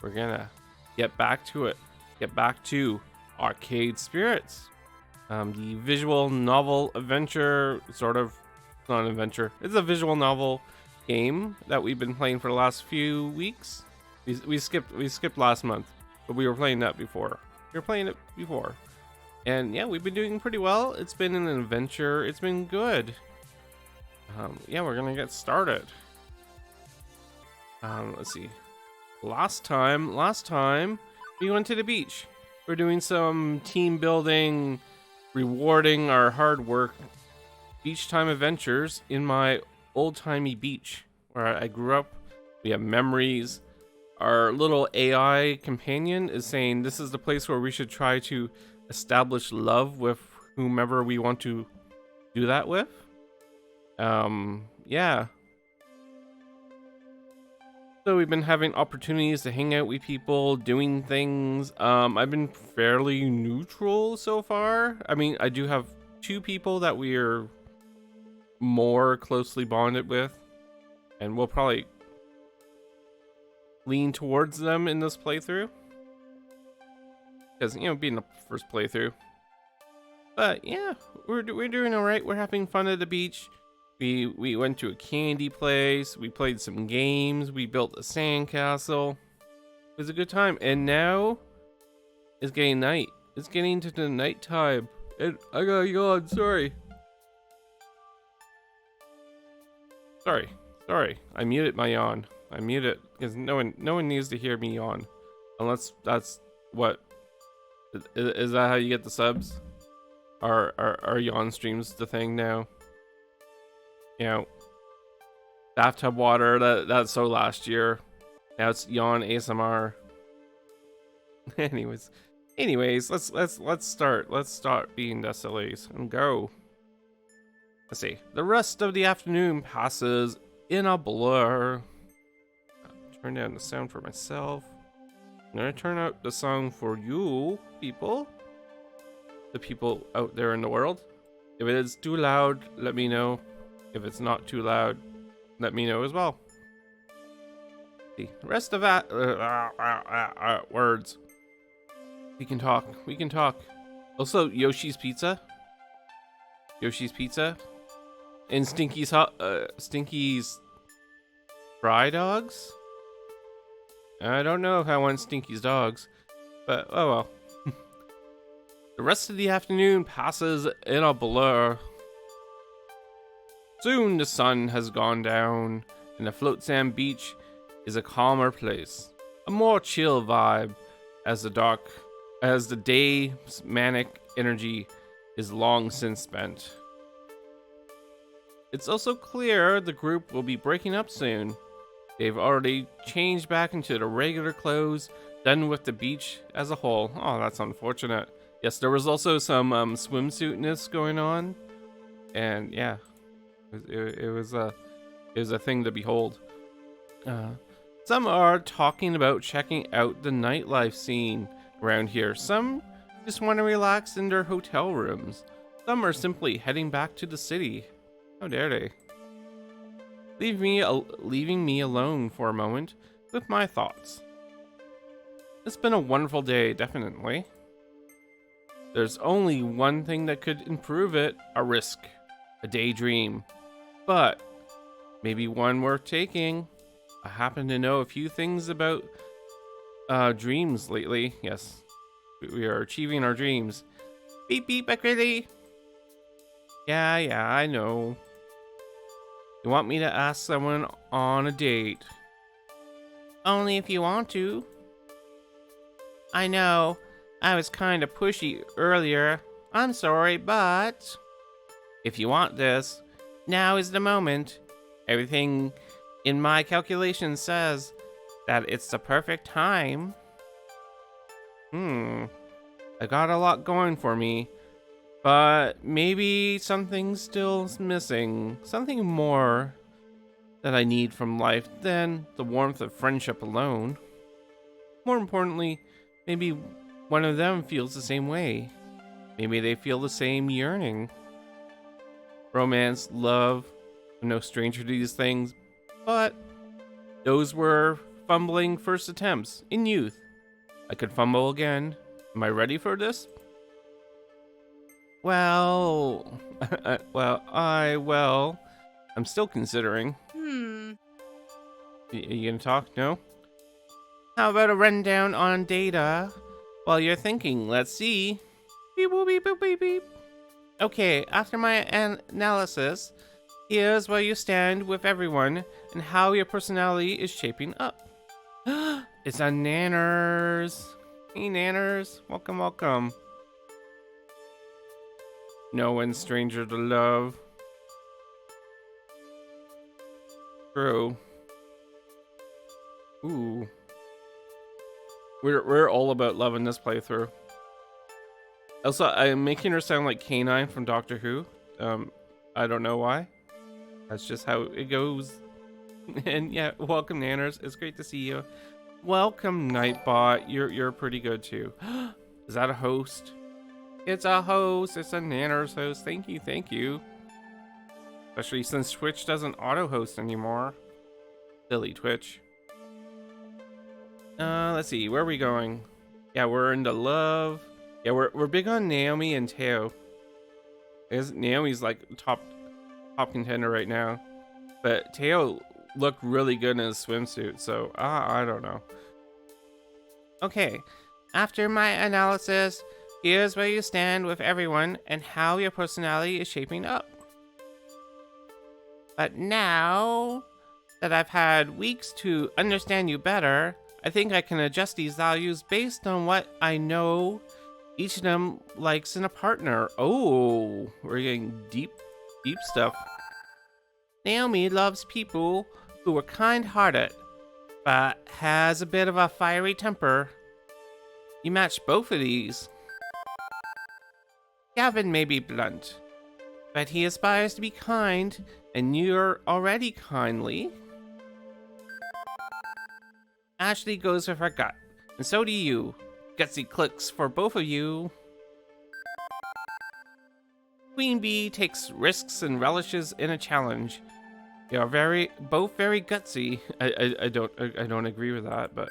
we're gonna get back to it. Get back to Arcade Spirits. The visual novel adventure, sort of, it's not an adventure. It's a visual novel game that we've been playing for the last few weeks. We skipped last month, but we were playing that before. We were playing it before. And yeah, we've been doing pretty well. It's been an adventure. It's been good. Yeah, we're gonna get started. Let's see. Last time we went to the beach. We're doing some team building, rewarding our hard work, beach time adventures in my old-timey beach where I grew up. We have memories. Our little AI companion is saying this is the place where we should try to establish love with whomever we want to do that with. Yeah. So we've been having opportunities to hang out with people, doing things. I've been fairly neutral so far. I mean, I do have two people that we are more closely bonded with, and we'll probably lean towards them in this playthrough. Because, you know, being the first playthrough. But yeah, we're doing all right. We're having fun at the beach. We went to a candy place. We played some games. We built a sandcastle. It was a good time. And now it's getting night. It's getting to the night time. And I gotta yawn. Sorry. I muted my yawn. I mute it because no one needs to hear me yawn, unless that's what. Is that how you get the subs? Are yawn streams the thing now? You know, bathtub water, that's so last year. Now it's yawn ASMR. Anyways, let's start being the sillies and go. Let's see. The rest of the afternoon passes in a blur. Turn down the sound for myself. I'm gonna turn out the sound for you people. The people out there in the world. If it is too loud, let me know. If it's not too loud, let me know as well. The rest of that words. We can talk. Also, Yoshi's Pizza, and Stinky's fry dogs. I don't know if I want Stinky's dogs, but oh well. The rest of the afternoon passes in a blur. Soon the sun has gone down, and the float sand beach is a calmer place, a more chill vibe as the day's manic energy is long since spent. It's also clear the group will be breaking up soon. They've already changed back into the regular clothes, done with the beach as a whole. Oh, that's unfortunate. Yes, there was also some swimsuitness going on, and yeah. It was a thing to behold. Some are talking about checking out the nightlife scene around here. Some just want to relax in their hotel rooms. Some are simply heading back to the city. How dare they? Leaving me alone for a moment with my thoughts. It's been a wonderful day, definitely. There's only one thing that could improve it: a risk, a daydream. But maybe one worth taking. I happen to know a few things about dreams lately. Yes, we are achieving our dreams. Beep beep, Acrylicbased. Yeah, I know. You want me to ask someone on a date? Only if you want to. I know, I was kind of pushy earlier. I'm sorry, but if you want this, now is the moment. Everything in my calculation says that it's the perfect time. I got a lot going for me, but maybe something's still missing. Something more that I need from life than the warmth of friendship alone. More importantly, maybe one of them feels the same way. Maybe they feel the same yearning. Romance, love, I'm no stranger to these things, but those were fumbling first attempts in youth. I could fumble again. Am I ready for this? Well, I'm still considering. You gonna talk? No? How about a rundown on data? While you're thinking, let's see. Beep, boop, beep, boop, beep, beep. Okay, after my analysis, here's where you stand with everyone and how your personality is shaping up. It's a Nanners. Hey, Nanners. Welcome, welcome. No one's stranger to love. True. Ooh. We're all about love in this playthrough. Also, I'm making her sound like K9 from Doctor Who. I don't know why. That's just how it goes. And yeah, welcome Nanners. It's great to see you. Welcome Nightbot. You're pretty good too. Is that a host? It's a host. It's a Nanners host. Thank you, thank you. Especially since Twitch doesn't auto-host anymore. Silly Twitch. Let's see. Where are we going? Yeah, we're into love. Yeah, we're big on Naomi and Teo. Naomi's like top contender right now, but Teo looked really good in his swimsuit, so I don't know. Okay, after my analysis, here's where you stand with everyone and how your personality is shaping up. But now that I've had weeks to understand you better, I think I can adjust these values based on what I know each of them likes in a partner. Oh, we're getting deep stuff. Naomi loves people who are kind-hearted, but has a bit of a fiery temper. You match both of these. Gavin may be blunt, but he aspires to be kind, and you're already kindly. Ashley goes with her gut, and so do you. Gutsy clicks for both of you. Queen Bee takes risks and relishes in a challenge. You are both very gutsy. I don't agree with that, but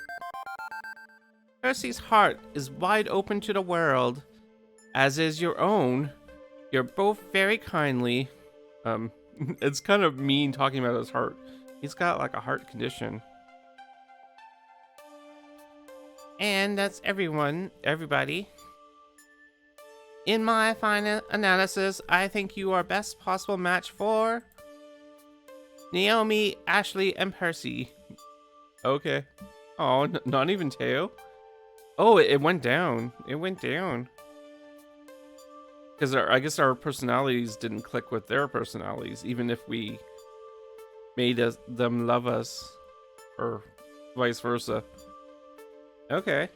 Percy's heart is wide open to the world, as is your own. You're both very kindly. It's kind of mean talking about his heart. He's got like a heart condition. And that's everybody. In my final analysis, I think you are best possible match for Naomi, Ashley, and Percy. Okay. Oh, not even Teo? Oh, it went down. It went down. Because I guess our personalities didn't click with their personalities, even if we made them love us, or vice versa. Okay.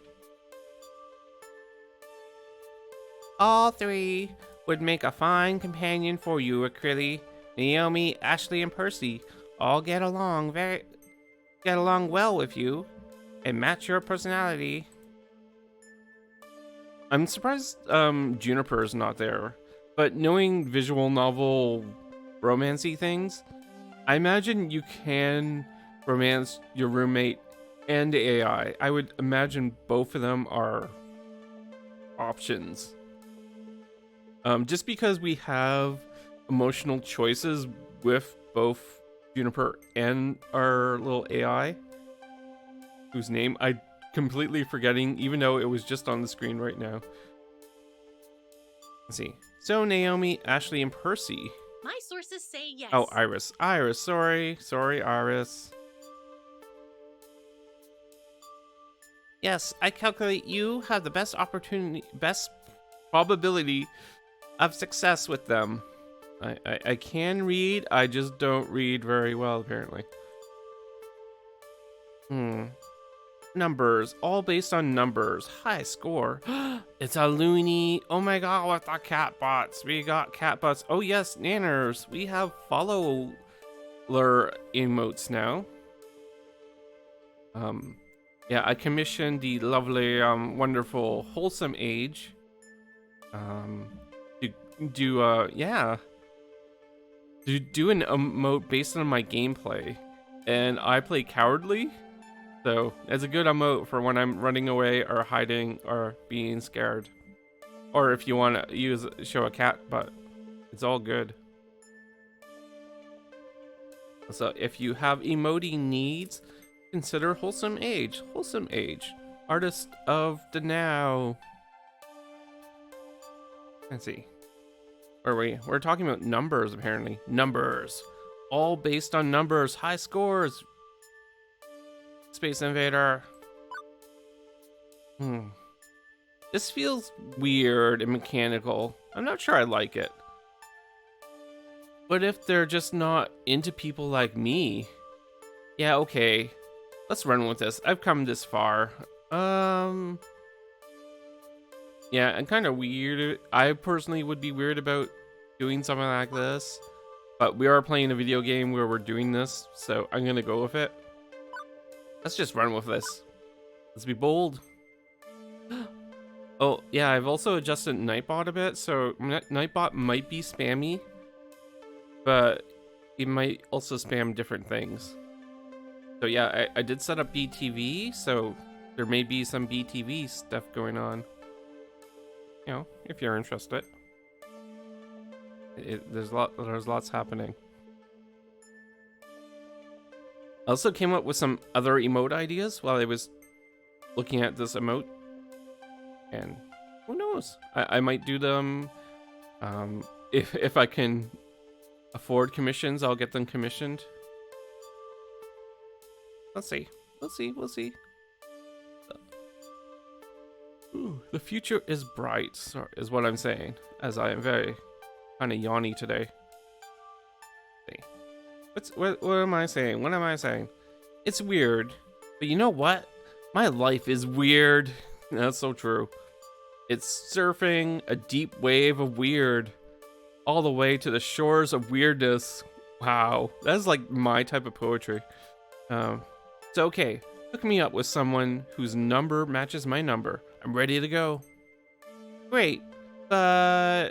All three would make a fine companion for you, Acryli. Naomi, Ashley, and Percy all get along well with you and match your personality. I'm surprised Juniper is not there, but knowing visual novel romancy things, I imagine you can romance your roommate and AI. I would imagine both of them are options. Just because we have emotional choices with both Juniper and our little AI, whose name I completely forgetting, even though it was just on the screen right now. Let's see. So Naomi, Ashley, and Percy. My sources say yes. Oh, Iris. Sorry, Iris. Yes, I calculate you have the best probability of success with them. I can read, I just don't read very well, apparently. Numbers, all based on numbers. High score. It's a loony. Oh my god, with the cat bots. We got cat bots. Oh yes, Nanners. We have follower emotes now. Yeah, I commissioned the lovely, wonderful, wholesome age. Do an emote based on my gameplay, and I play cowardly. So it's a good emote for when I'm running away or hiding or being scared. Or if you want to show a cat, but it's all good. So if you have emoting needs, consider Wholesome Age. Wholesome Age, artist of the now. Let's see. Where are we? We're talking about numbers, apparently. Numbers. All based on numbers. High scores. Space Invader. This feels weird and mechanical. I'm not sure I like it. But if they're just not into people like me, yeah, okay. Let's run with this. I've come this far. Yeah, I'm kind of weird. I personally would be weird about doing something like this. But we are playing a video game where we're doing this, so I'm gonna go with it. Let's just run with this. Let's be bold. Oh, yeah, I've also adjusted Nightbot a bit, so Nightbot might be spammy, but it might also spam different things. So yeah, I did set up BTV, so there may be some BTV stuff going on. You know, if you're interested. There's lots happening. I also came up with some other emote ideas while I was looking at this emote. And who knows? I might do them. If I can afford commissions, I'll get them commissioned. Let's see. We'll see. Ooh, the future is bright, is what I'm saying, as I am very kind of yawny today. What am I saying? What am I saying? It's weird, but you know what? My life is weird. That's so true. It's surfing a deep wave of weird, all the way to the shores of weirdness. Wow, that's like my type of poetry. So okay, hook me up with someone whose number matches my number. I'm ready to go. Great, but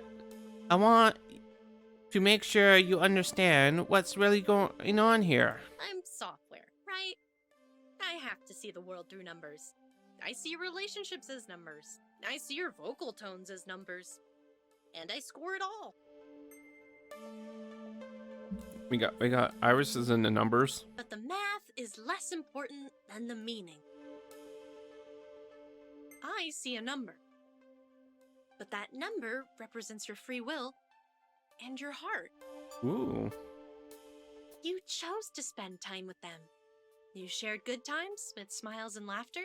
I want to make sure you understand what's really going on here. I'm software, right? I have to see the world through numbers. I see relationships as numbers. I see your vocal tones as numbers. And I score it all. We got irises in the numbers. But the math is less important than the meaning. I see a number. But that number represents your free will and your heart. Ooh. You chose to spend time with them. You shared good times with smiles and laughter,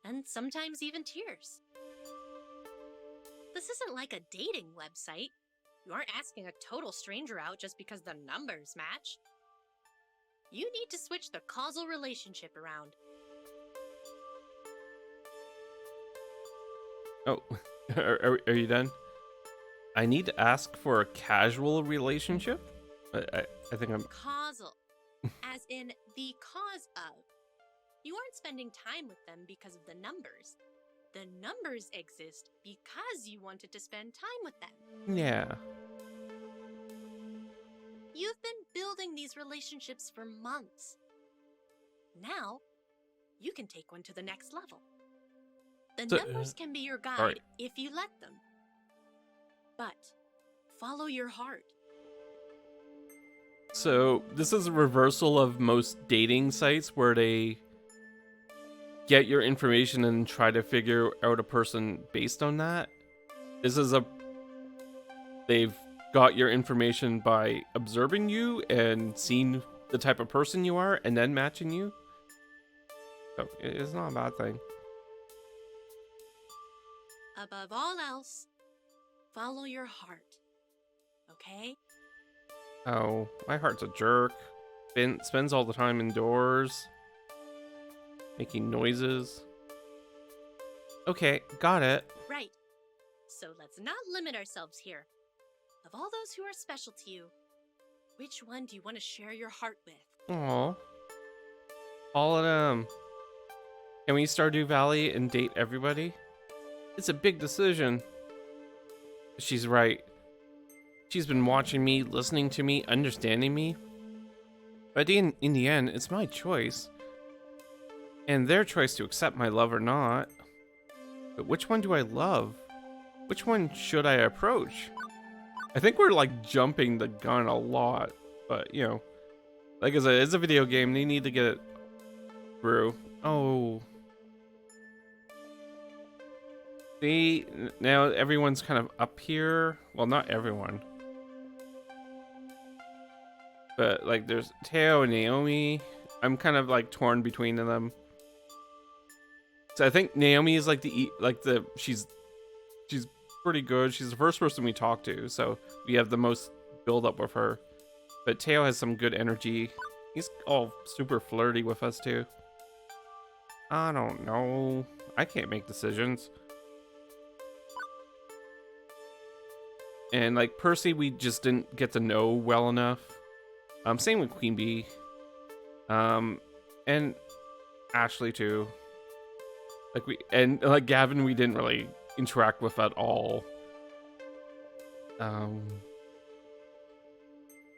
and sometimes even tears. This isn't like a dating website. You aren't asking a total stranger out just because the numbers match. You need to switch the causal relationship around. Oh, are you done? I need to ask for a casual relationship? I think I'm... Causal, as in the cause of. You aren't spending time with them because of the numbers. The numbers exist because you wanted to spend time with them. Yeah. You've been building these relationships for months. Now, you can take one to the next level. The numbers can be your guide if you let them. But follow your heart. So this is a reversal of most dating sites where they get your information and try to figure out a person based on that. This is they've got your information by observing you and seeing the type of person you are and then matching you. So it's not a bad thing. Above all else, follow your heart. Okay? Oh, my heart's a jerk. Spends all the time indoors, making noises. Okay, got it. Right. So let's not limit ourselves here. Of all those who are special to you, which one do you want to share your heart with? Aw. All of them. Can we Stardew Valley and date everybody? It's a big decision. She's right. She's been watching me, listening to me, understanding me. But in the end, it's my choice. and their choice to accept my love or not. But which one do I love? Which one should I approach? I think we're like jumping the gun a lot, but you know, like as it's a video game, they need to get it through. Oh. See, now everyone's kind of up here. Well, not everyone. But like there's Teo and Naomi. I'm kind of like torn between them. So I think Naomi is like she's pretty good. She's the first person we talk to, so we have the most build up with her. But Teo has some good energy. He's all super flirty with us too. I don't know. I can't make decisions. And like Percy, we just didn't get to know well enough. Same with Queen Bee. And Ashley too. Like Gavin, we didn't really interact with at all.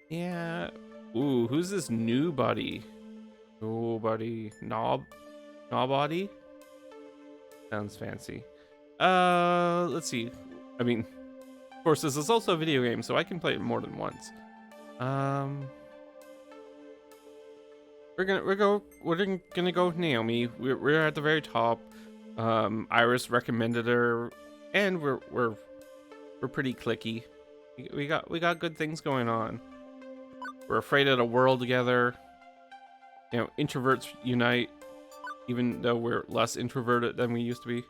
Yeah. Ooh, who's this new buddy? Nobody. Nobody? Sounds fancy. Let's see. I mean, of course, this is also a video game, so I can play it more than once. We're gonna go with Naomi. We're at the very top. Iris recommended her, and we're pretty clicky. We got good things going on. We're afraid of the world together. You know, introverts unite, even though we're less introverted than we used to be.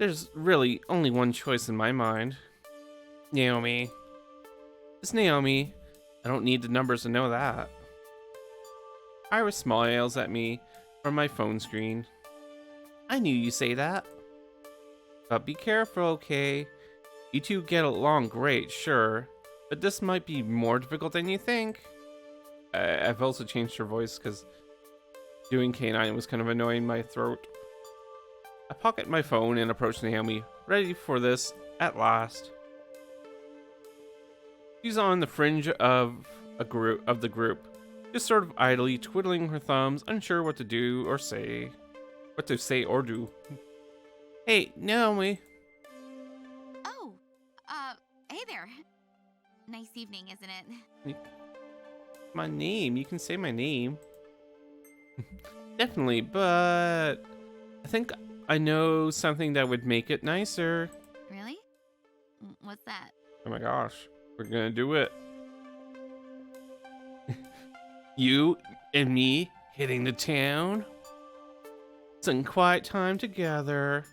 There's really only one choice in my mind. Naomi. It's Naomi. I don't need the numbers to know that. Iris smiles at me from my phone screen. I knew you'd say that. But be careful, okay? You two get along great, sure. But this might be more difficult than you think. I've also changed her voice because doing K9 was kind of annoying my throat. I pocket my phone and approach Naomi, ready for this at last. She's on the fringe of the group, just sort of idly twiddling her thumbs, unsure what to do or say. What to say or do. Hey, Naomi. Oh, hey there. Nice evening, isn't it? My name. You can say my name. Definitely, but I think I know something that would make it nicer. Really? What's that? Oh my gosh. We're gonna do it. You and me hitting the town. Some quiet time together.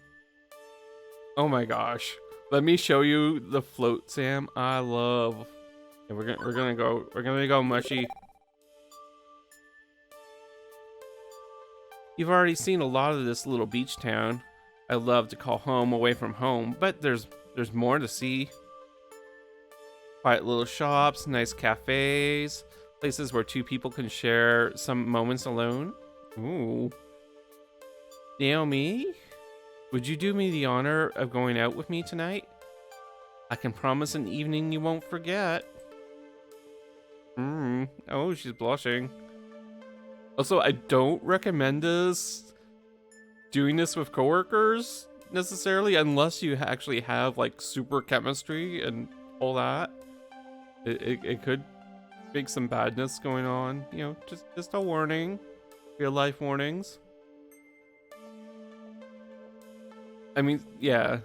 Oh my gosh. Let me show you the float, Sam. I love. And we're gonna go mushy. You've already seen a lot of this little beach town. I love to call home away from home, but there's more to see. Quiet little shops, nice cafes, places where two people can share some moments alone. Ooh. Naomi, would you do me the honor of going out with me tonight? I can promise an evening you won't forget. Oh, she's blushing. Also, I don't recommend doing this with coworkers necessarily, unless you actually have like super chemistry and all that. It could make some badness going on. You know, just a warning. Real life warnings. I mean, yeah.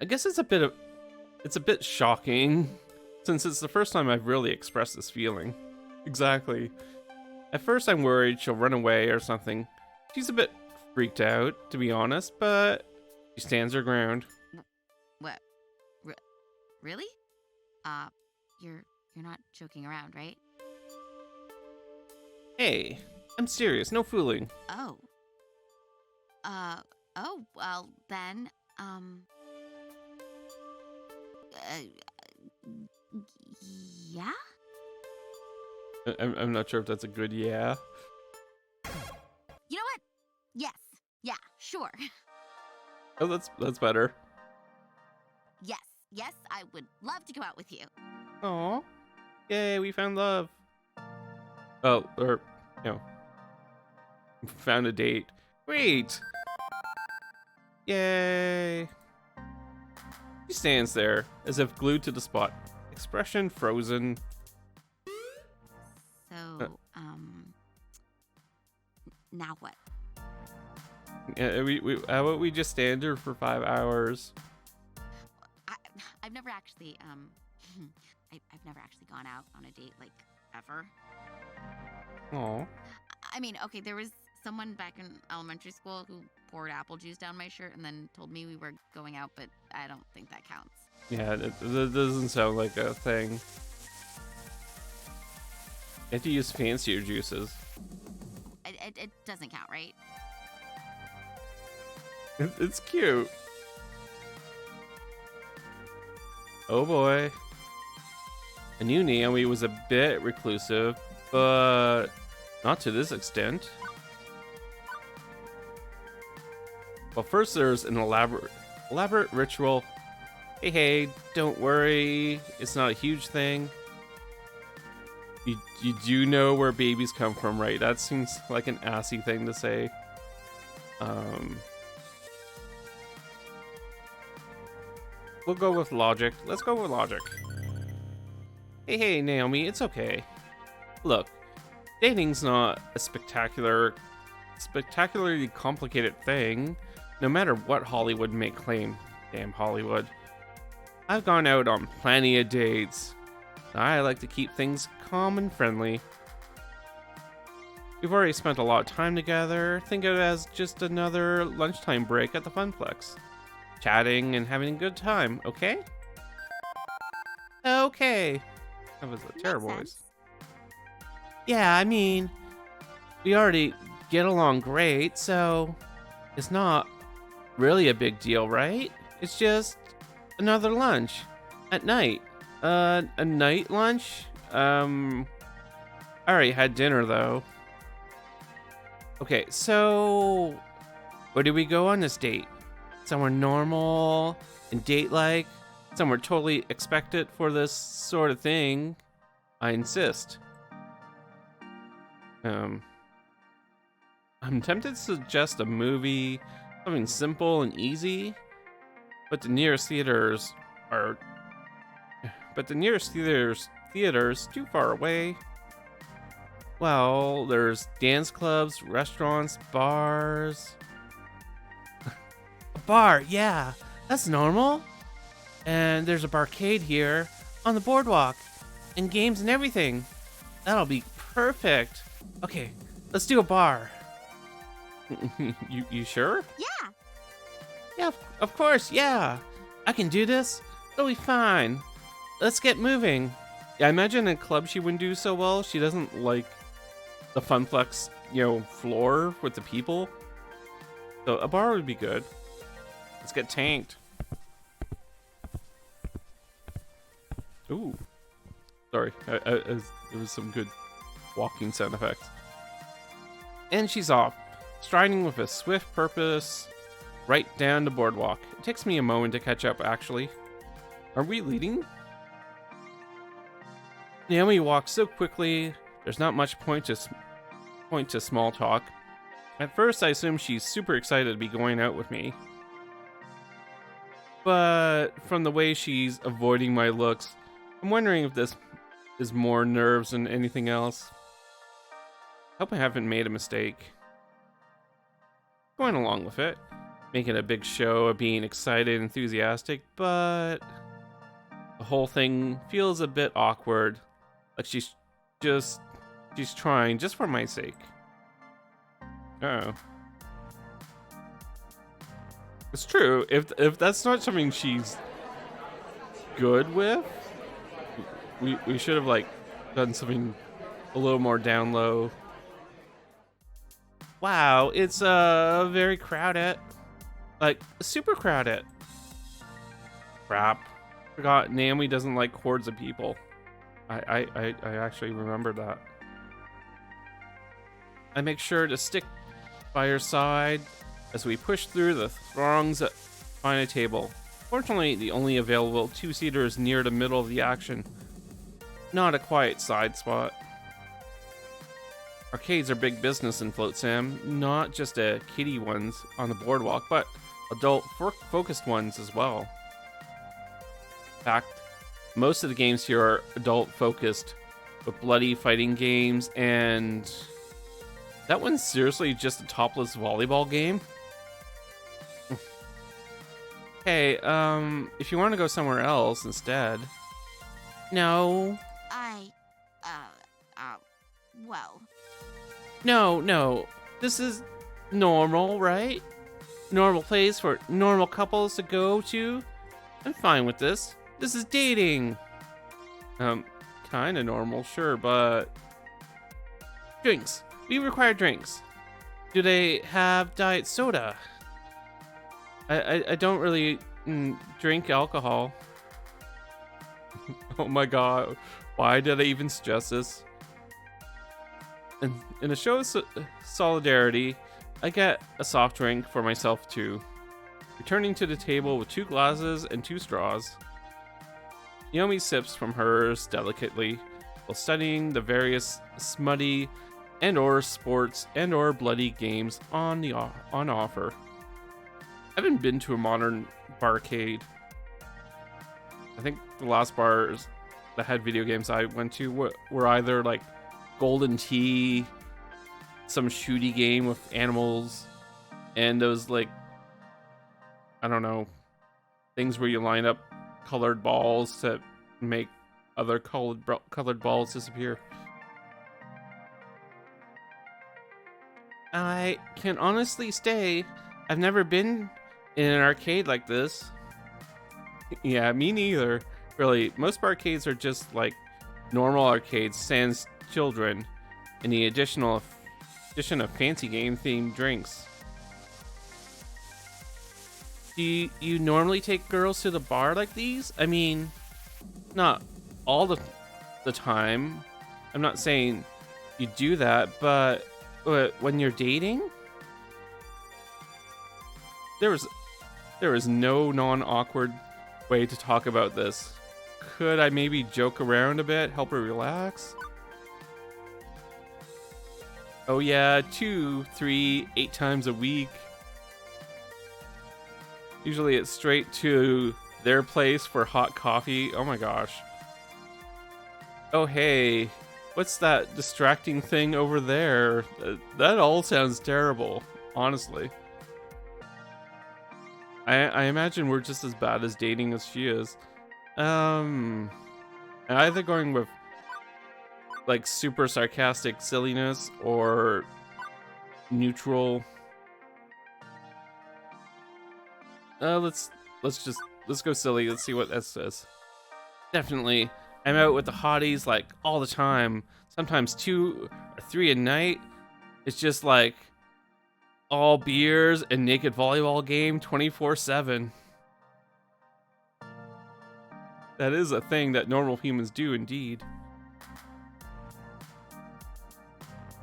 I guess it's a bit shocking, since it's the first time I've really expressed this feeling. Exactly. At first I'm worried she'll run away or something. She's a bit freaked out, to be honest, but she stands her ground. What? Really? You're not joking around, right? Hey, I'm serious, no fooling. Oh. Oh, well then, yeah? I'm not sure if that's a good yeah. You know what? Yes. Yeah, sure. Oh, that's better. Yes, I would love to go out with you. Aw. Yay, we found love. Oh, or you know, found a date. Great! Yay! She stands there, as if glued to the spot. Expression frozen. So, now what? How about we just stand here for 5 hours? I've never actually, I've never actually gone out on a date, like, ever. Aw. I mean, okay, there was someone back in elementary school who poured apple juice down my shirt and then told me we were going out, but I don't think that counts. Yeah, that doesn't sound like a thing. You have to use fancier juices. It doesn't count, right? It's cute. Oh boy. I knew Naomi was a bit reclusive, but not to this extent. Well, first there's an elaborate ritual. Hey, don't worry, it's not a huge thing. You do know where babies come from, right? That seems like an assy thing to say. We'll go with logic. Let's go with logic. Hey, Naomi, it's okay. Look, dating's not a spectacularly complicated thing, no matter what Hollywood may claim. Damn Hollywood. I've gone out on plenty of dates. I like to keep things calm and friendly. We've already spent a lot of time together. Think of it as just another lunchtime break at the Funplex. Chatting and having a good time, okay? Okay. That was a terrible voice. Yeah, I mean, we already get along great, so it's not really a big deal, right? It's just another lunch at night. A night lunch? I already had dinner though. Okay, so where do we go on this date? Somewhere normal and date-like? Somewhere totally expected for this sort of thing? I insist. I'm tempted to suggest a movie, something simple and easy, but the nearest theaters too far away. Well, there's dance clubs, restaurants, bars. A bar, yeah, that's normal. And there's a barcade here on the boardwalk, and games and everything. That'll be perfect. Okay, let's do a bar. You sure? Yeah. Yeah, of course, yeah. I can do this. It'll be fine. Let's get moving. Yeah, I imagine in a club she wouldn't do so well. She doesn't like the Funplex, floor with the people. So a bar would be good. Let's get tanked. Ooh. Sorry, there was some good walking sound effects. And she's off, striding with a swift purpose right down the boardwalk. It takes me a moment to catch up, actually. Are we leading? Naomi walks so quickly, there's not much point to small talk. At first, I assume she's super excited to be going out with me. But from the way she's avoiding my looks, I'm wondering if this is more nerves than anything else. Hope I haven't made a mistake. Going along with it, making a big show of being excited and enthusiastic, but the whole thing feels a bit awkward. Like she's trying just for my sake. Uh-oh. It's true. If that's not something she's good with, we should have done something a little more down low. Wow, it's very crowded. Super crowded. Crap. Forgot Naomi doesn't like hordes of people. I actually remembered that. I make sure to stick by her side as we push through the throngs that find a table. Fortunately, the only available two-seater is near the middle of the action. Not a quiet side spot. Arcades are big business in Float Sam, not just kiddie ones on the boardwalk, but adult-focused ones as well. In fact, most of the games here are adult-focused, with bloody fighting games, and that one's seriously just a topless volleyball game? Hey, if you want to go somewhere else instead. No. Well. No. This is normal, right? Normal place for normal couples to go to. I'm fine with this. This is dating. Kinda normal, sure, but... Drinks. We require drinks. Do they have diet soda? I don't really drink alcohol. Oh my god. Why did I even suggest this? In a show of solidarity, I get a soft drink for myself too. Returning to the table with 2 glasses and 2 straws. Naomi sips from hers delicately while studying the various smutty and/or sports and/or bloody games on offer. I haven't been to a modern barcade. I think the last bars that had video games I went to were either like Golden Tea, some shooty game with animals, and those like, I don't know, things where you line up colored balls to make other colored balls disappear. I can honestly say I've never been in an arcade like this. Yeah, me neither. Really, most arcades are just like normal arcades sans children, and the addition of fancy game themed drinks. Do you normally take girls to the bar like these? I mean, not all the time. I'm not saying you do that, but when you're dating, there is no non-awkward way to talk about this. Could I maybe joke around a bit, help her relax? Oh yeah, 2, 3, 8 times a week. Usually it's straight to their place for hot coffee. Oh my gosh. Oh hey, what's that distracting thing over there? That all sounds terrible, honestly. I imagine we're just as bad as dating as she is. Either going with like super sarcastic silliness or neutral. Let's go silly. Let's see what that says. Definitely, I'm out with the hotties like all the time. Sometimes 2 or 3 a night. It's just like all beers and naked volleyball game 24/7. That is a thing that normal humans do indeed.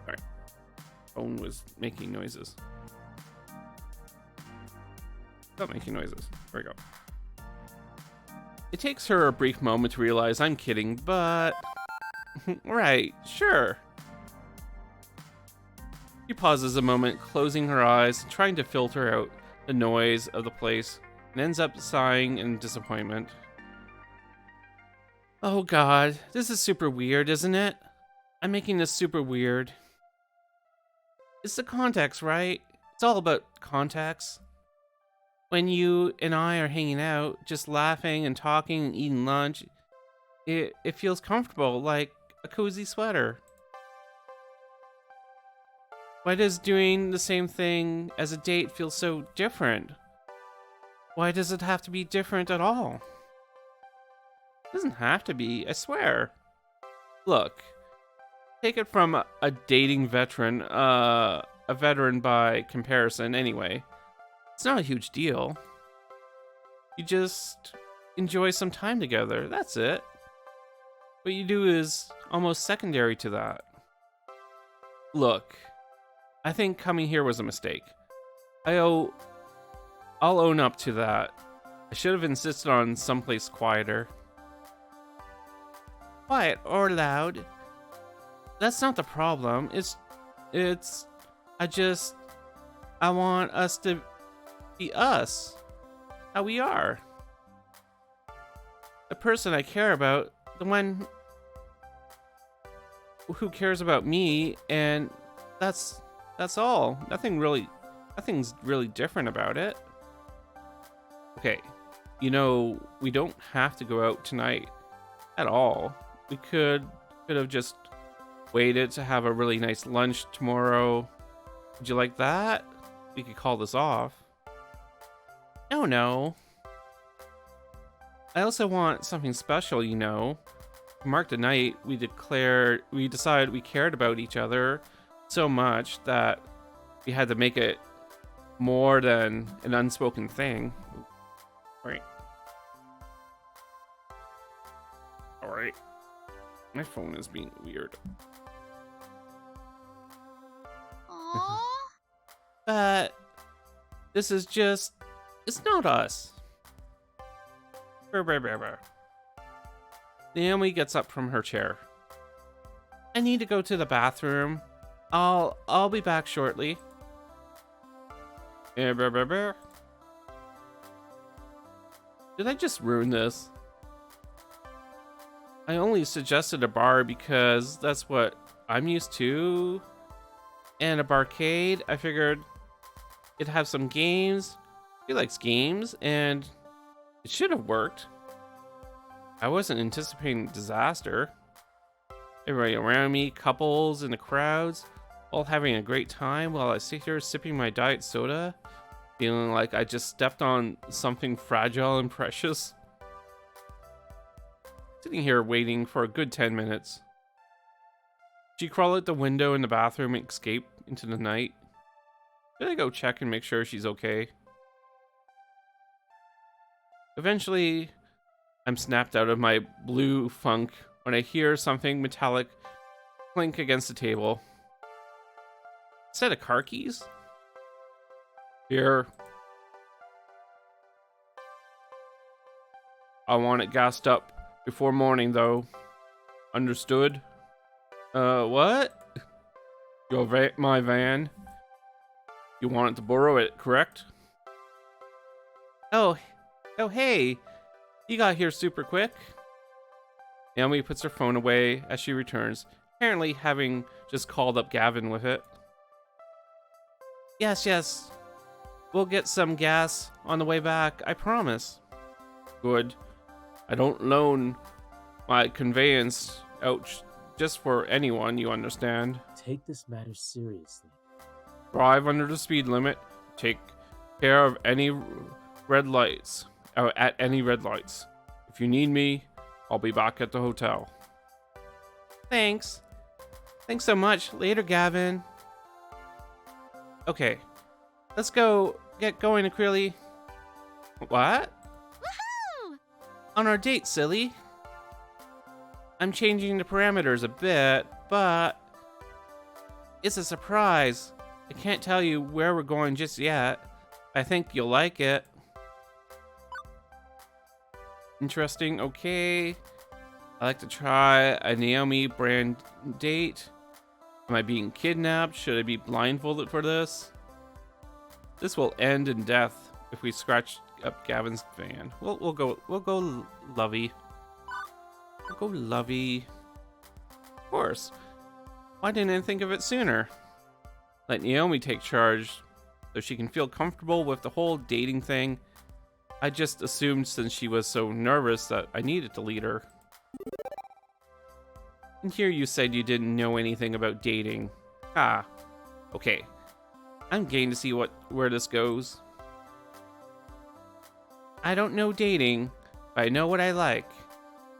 Alright. Phone was making noises. Stop making noises. There we go. It takes her a brief moment to realize I'm kidding, but... Right, sure. She pauses a moment, closing her eyes, trying to filter out the noise of the place, and ends up sighing in disappointment. Oh god, this is super weird, isn't it? I'm making this super weird. It's the context, right? It's all about context. When you and I are hanging out, just laughing and talking and eating lunch, it feels comfortable, like a cozy sweater. Why does doing the same thing as a date feel so different? Why does it have to be different at all? It doesn't have to be, I swear. Look, take it from a dating veteran, a veteran by comparison anyway. It's not a huge deal. You just enjoy some time together, that's it. What you do is almost secondary to that. Look, I think coming here was a mistake. I'll own up to that. I should have insisted on someplace quieter. Quiet or loud? That's not the problem. It's It's, I just, I want us to be us, how we are. The person I care about, the one who cares about me, and that's all. Nothing's really different about it. Okay, we don't have to go out tonight at all. We could have just waited to have a really nice lunch tomorrow. Would you like that? We could call this off. No. I also want something special, To mark the night, we decided we cared about each other so much that we had to make it more than an unspoken thing. Alright. My phone is being weird. Aww. But this is just, it's not us. Naomi gets up from her chair. I need to go to the bathroom. I'll be back shortly. Did I just ruin this? I only suggested a bar because that's what I'm used to. And a barcade. I figured it'd have some games. He likes games, and it should have worked. I wasn't anticipating disaster. Everybody around me, couples in the crowds, all having a great time while I sit here sipping my diet soda, feeling like I just stepped on something fragile and precious. Sitting here waiting for a good 10 minutes. She crawled out the window in the bathroom and escaped into the night. Did I go check and make sure she's okay? Eventually, I'm snapped out of my blue funk when I hear something metallic clink against the table. A set of car keys? Here. I want it gassed up before morning, though. Understood? What? My van? You wanted to borrow it, correct? Oh, hey. You got here super quick. Naomi puts her phone away as she returns, apparently having just called up Gavin with it. Yes. We'll get some gas on the way back, I promise. Good. I don't loan my conveyance out just for anyone, you understand. Take this matter seriously. Drive under the speed limit. Take care of any red lights. At any red lights. If you need me, I'll be back at the hotel. Thanks so much. Later, Gavin. Okay, let's go get going, Acryli. What? Woohoo! On our date, silly. I'm changing the parameters a bit, but it's a surprise. I can't tell you where we're going just yet. I think you'll like it. Interesting, okay. I like to try a Naomi brand date. Am I being kidnapped? Should I be blindfolded for this? This will end in death if we scratch up Gavin's van. We'll go lovey. We'll go lovey. Of course. Why didn't I think of it sooner? Let Naomi take charge so she can feel comfortable with the whole dating thing. I just assumed since she was so nervous that I needed to lead her. And here you said you didn't know anything about dating. Ah, okay. I'm game to see where this goes. I don't know dating, but I know what I like.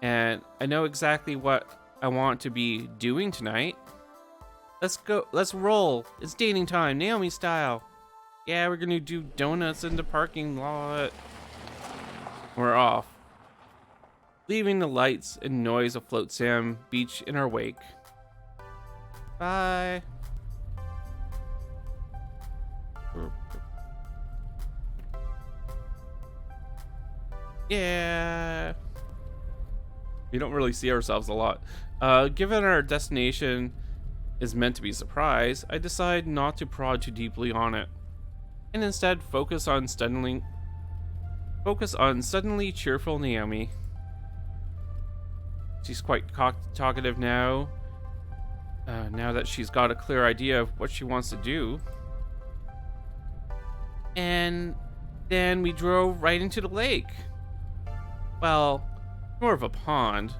And I know exactly what I want to be doing tonight. Let's roll. It's dating time, Naomi style. Yeah, we're gonna do donuts in the parking lot. We're off, leaving the lights and noise of Float Sam Beach in our wake. Bye. Yeah. We don't really see ourselves a lot. Given our destination, is meant to be a surprise, I decide not to prod too deeply on it, and instead focus on suddenly cheerful Naomi. She's quite talkative now, now that she's got a clear idea of what she wants to do. And then we drove right into the lake. Well, more of a pond,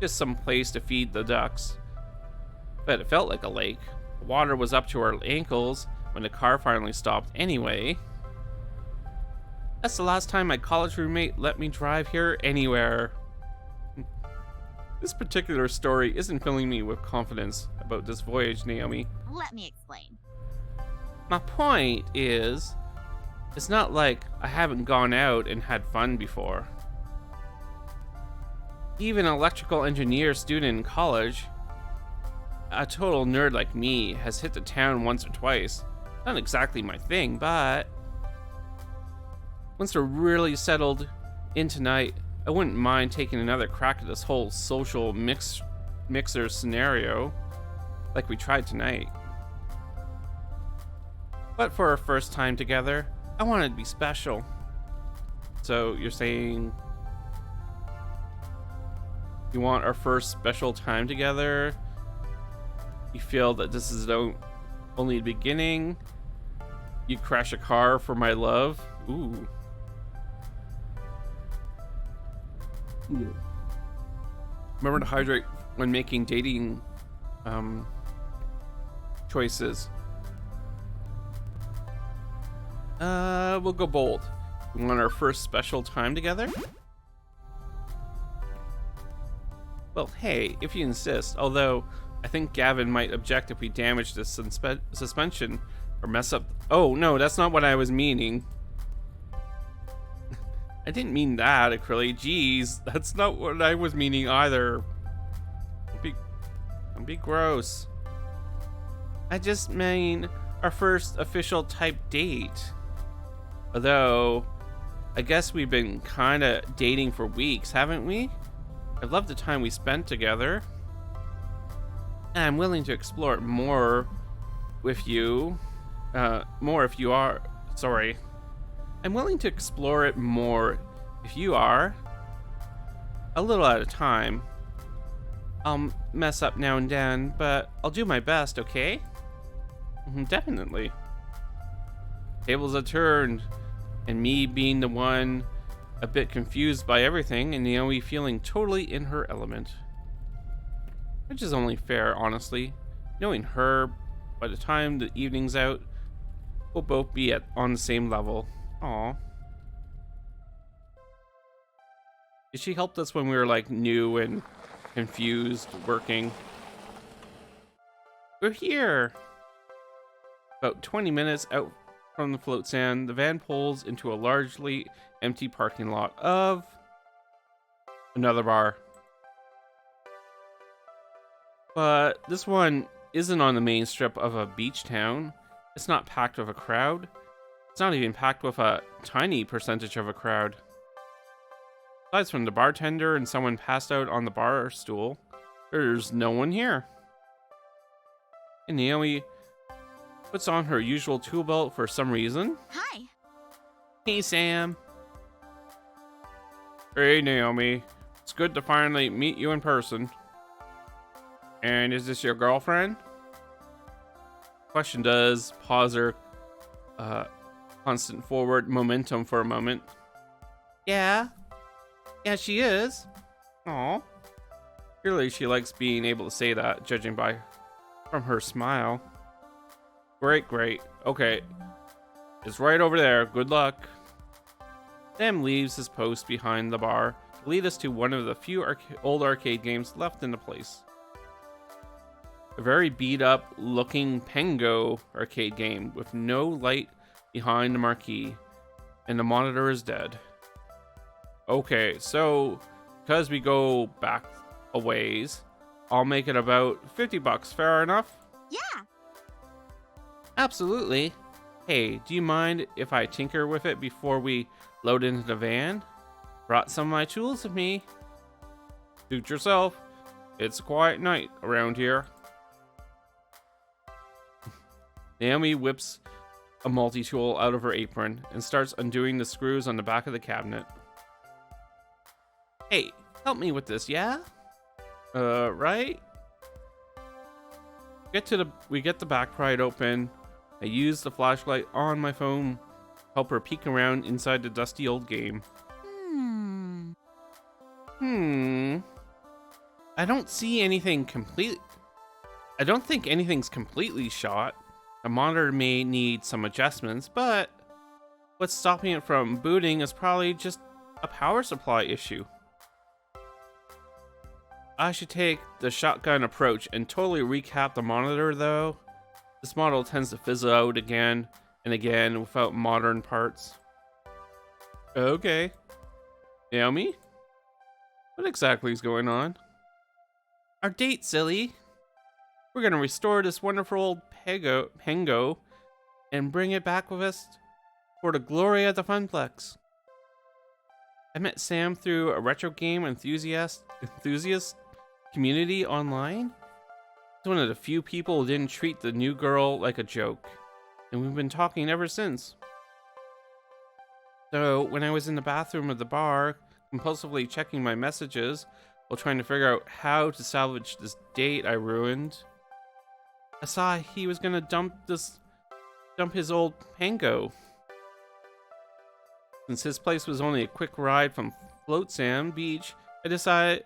just some place to feed the ducks. But it felt like a lake. The water was up to our ankles when the car finally stopped anyway. That's the last time my college roommate let me drive here anywhere. This particular story isn't filling me with confidence about this voyage, Naomi. Let me explain. My point is, it's not like I haven't gone out and had fun before. Even an electrical engineer student in college, a total nerd like me, has hit the town once or twice. Not exactly my thing, but once we're really settled in tonight, I wouldn't mind taking another crack at this whole social mixer scenario, like we tried tonight. But for our first time together, I want it to be special. So you're saying you want our first special time together? You feel that this is only the beginning? You crash a car for my love? Ooh. Remember to hydrate when making dating choices. We'll go bold. We want our first special time together? Well, hey, if you insist. Although, I think Gavin might object if we damage the suspension or mess up. Oh, no, that's not what I was meaning. I didn't mean that, Acrylic. Jeez, that's not what I was meaning either. Don't be gross. I just mean our first official type date. Although, I guess we've been kinda dating for weeks, haven't we? I love the time we spent together. And I'm willing to explore it more with you. More if you are. Sorry. I'm willing to explore it more if you are. A little at a time. I'll mess up now and then, but I'll do my best, okay? Definitely. Tables are turned, and me being the one a bit confused by everything, and Naomi feeling totally in her element. Which is only fair, honestly. Knowing her, by the time the evening's out, we'll both be on the same level. Aw. She helped us when we were like new and confused working. We're here. About 20 minutes out from the float stand, the van pulls into a largely empty parking lot of another bar. But this one isn't on the main strip of a beach town. It's not packed with a crowd. It's not even packed with a tiny percentage of a crowd. Aside from the bartender and someone passed out on the bar stool, there's no one here. And Naomi puts on her usual tool belt for some reason. Hi. Hey, Sam. Hey, Naomi. It's good to finally meet you in person. And is this your girlfriend? Question does pause her constant forward momentum for a moment. Yeah, she is. Aw. Clearly she likes being able to say that, judging from her smile. Great. Okay. It's right over there. Good luck. Sam leaves his post behind the bar to lead us to one of the few old arcade games left in the place. A very beat up looking Pengo arcade game with no light behind the marquee, and the monitor is dead. Okay, so because we go back a ways, I'll make it about $50. Fair enough? Yeah. Absolutely. Hey, do you mind if I tinker with it before we load into the van? Brought some of my tools with me. Suit yourself. It's a quiet night around here. Naomi whips a multi-tool out of her apron and starts undoing the screws on the back of the cabinet. Hey, help me with this, yeah? Right? We get the back pried open. I use the flashlight on my phone, help her peek around inside the dusty old game. I don't think anything's completely shot. The monitor may need some adjustments, but what's stopping it from booting is probably just a power supply issue. I should take the shotgun approach and totally recap the monitor though. This model tends to fizzle out again and again without modern parts. Okay. Naomi? What exactly is going on? Our date, silly. We're gonna restore this wonderful old Pango and bring it back with us for the glory of the Funplex. I met Sam through a retro game enthusiast community online. He's one of the few people who didn't treat the new girl like a joke, and we've been talking ever since. So when I was in the bathroom of the bar, compulsively checking my messages while trying to figure out how to salvage this date I ruined, I saw he was gonna dump his old Pango. Since his place was only a quick ride from Flotsam Beach, I decided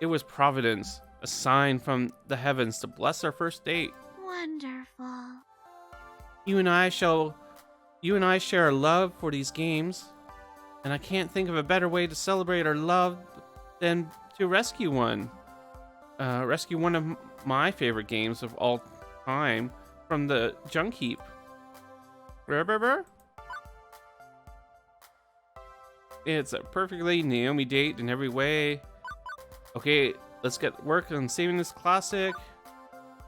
it was Providence, a sign from the heavens to bless our first date. Wonderful. You and I share a love for these games, and I can't think of a better way to celebrate our love than to rescue one. Rescue one of my favorite games of all time from the junk heap. It's a perfectly Naomi date in every way. Okay, let's get work on saving this classic.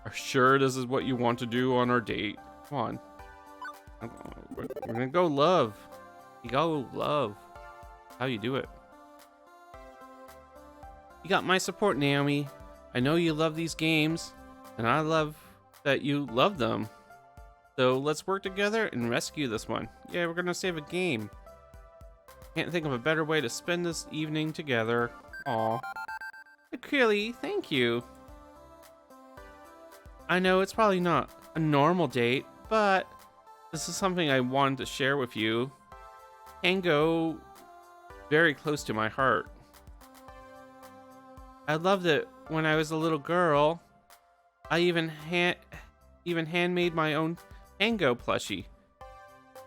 Are sure this is what you want to do on our date? Come on. We're gonna go love. You go love. How you do it. You got my support, Naomi. I know you love these games, and I love that you love them. So let's work together and rescue this one. Yeah, we're gonna save a game. Can't think of a better way to spend this evening together. Aw. Acryli, thank you. I know it's probably not a normal date, but this is something I wanted to share with you. Pango, very close to my heart. I loved it when I was a little girl. I even handmade my own Pango plushie.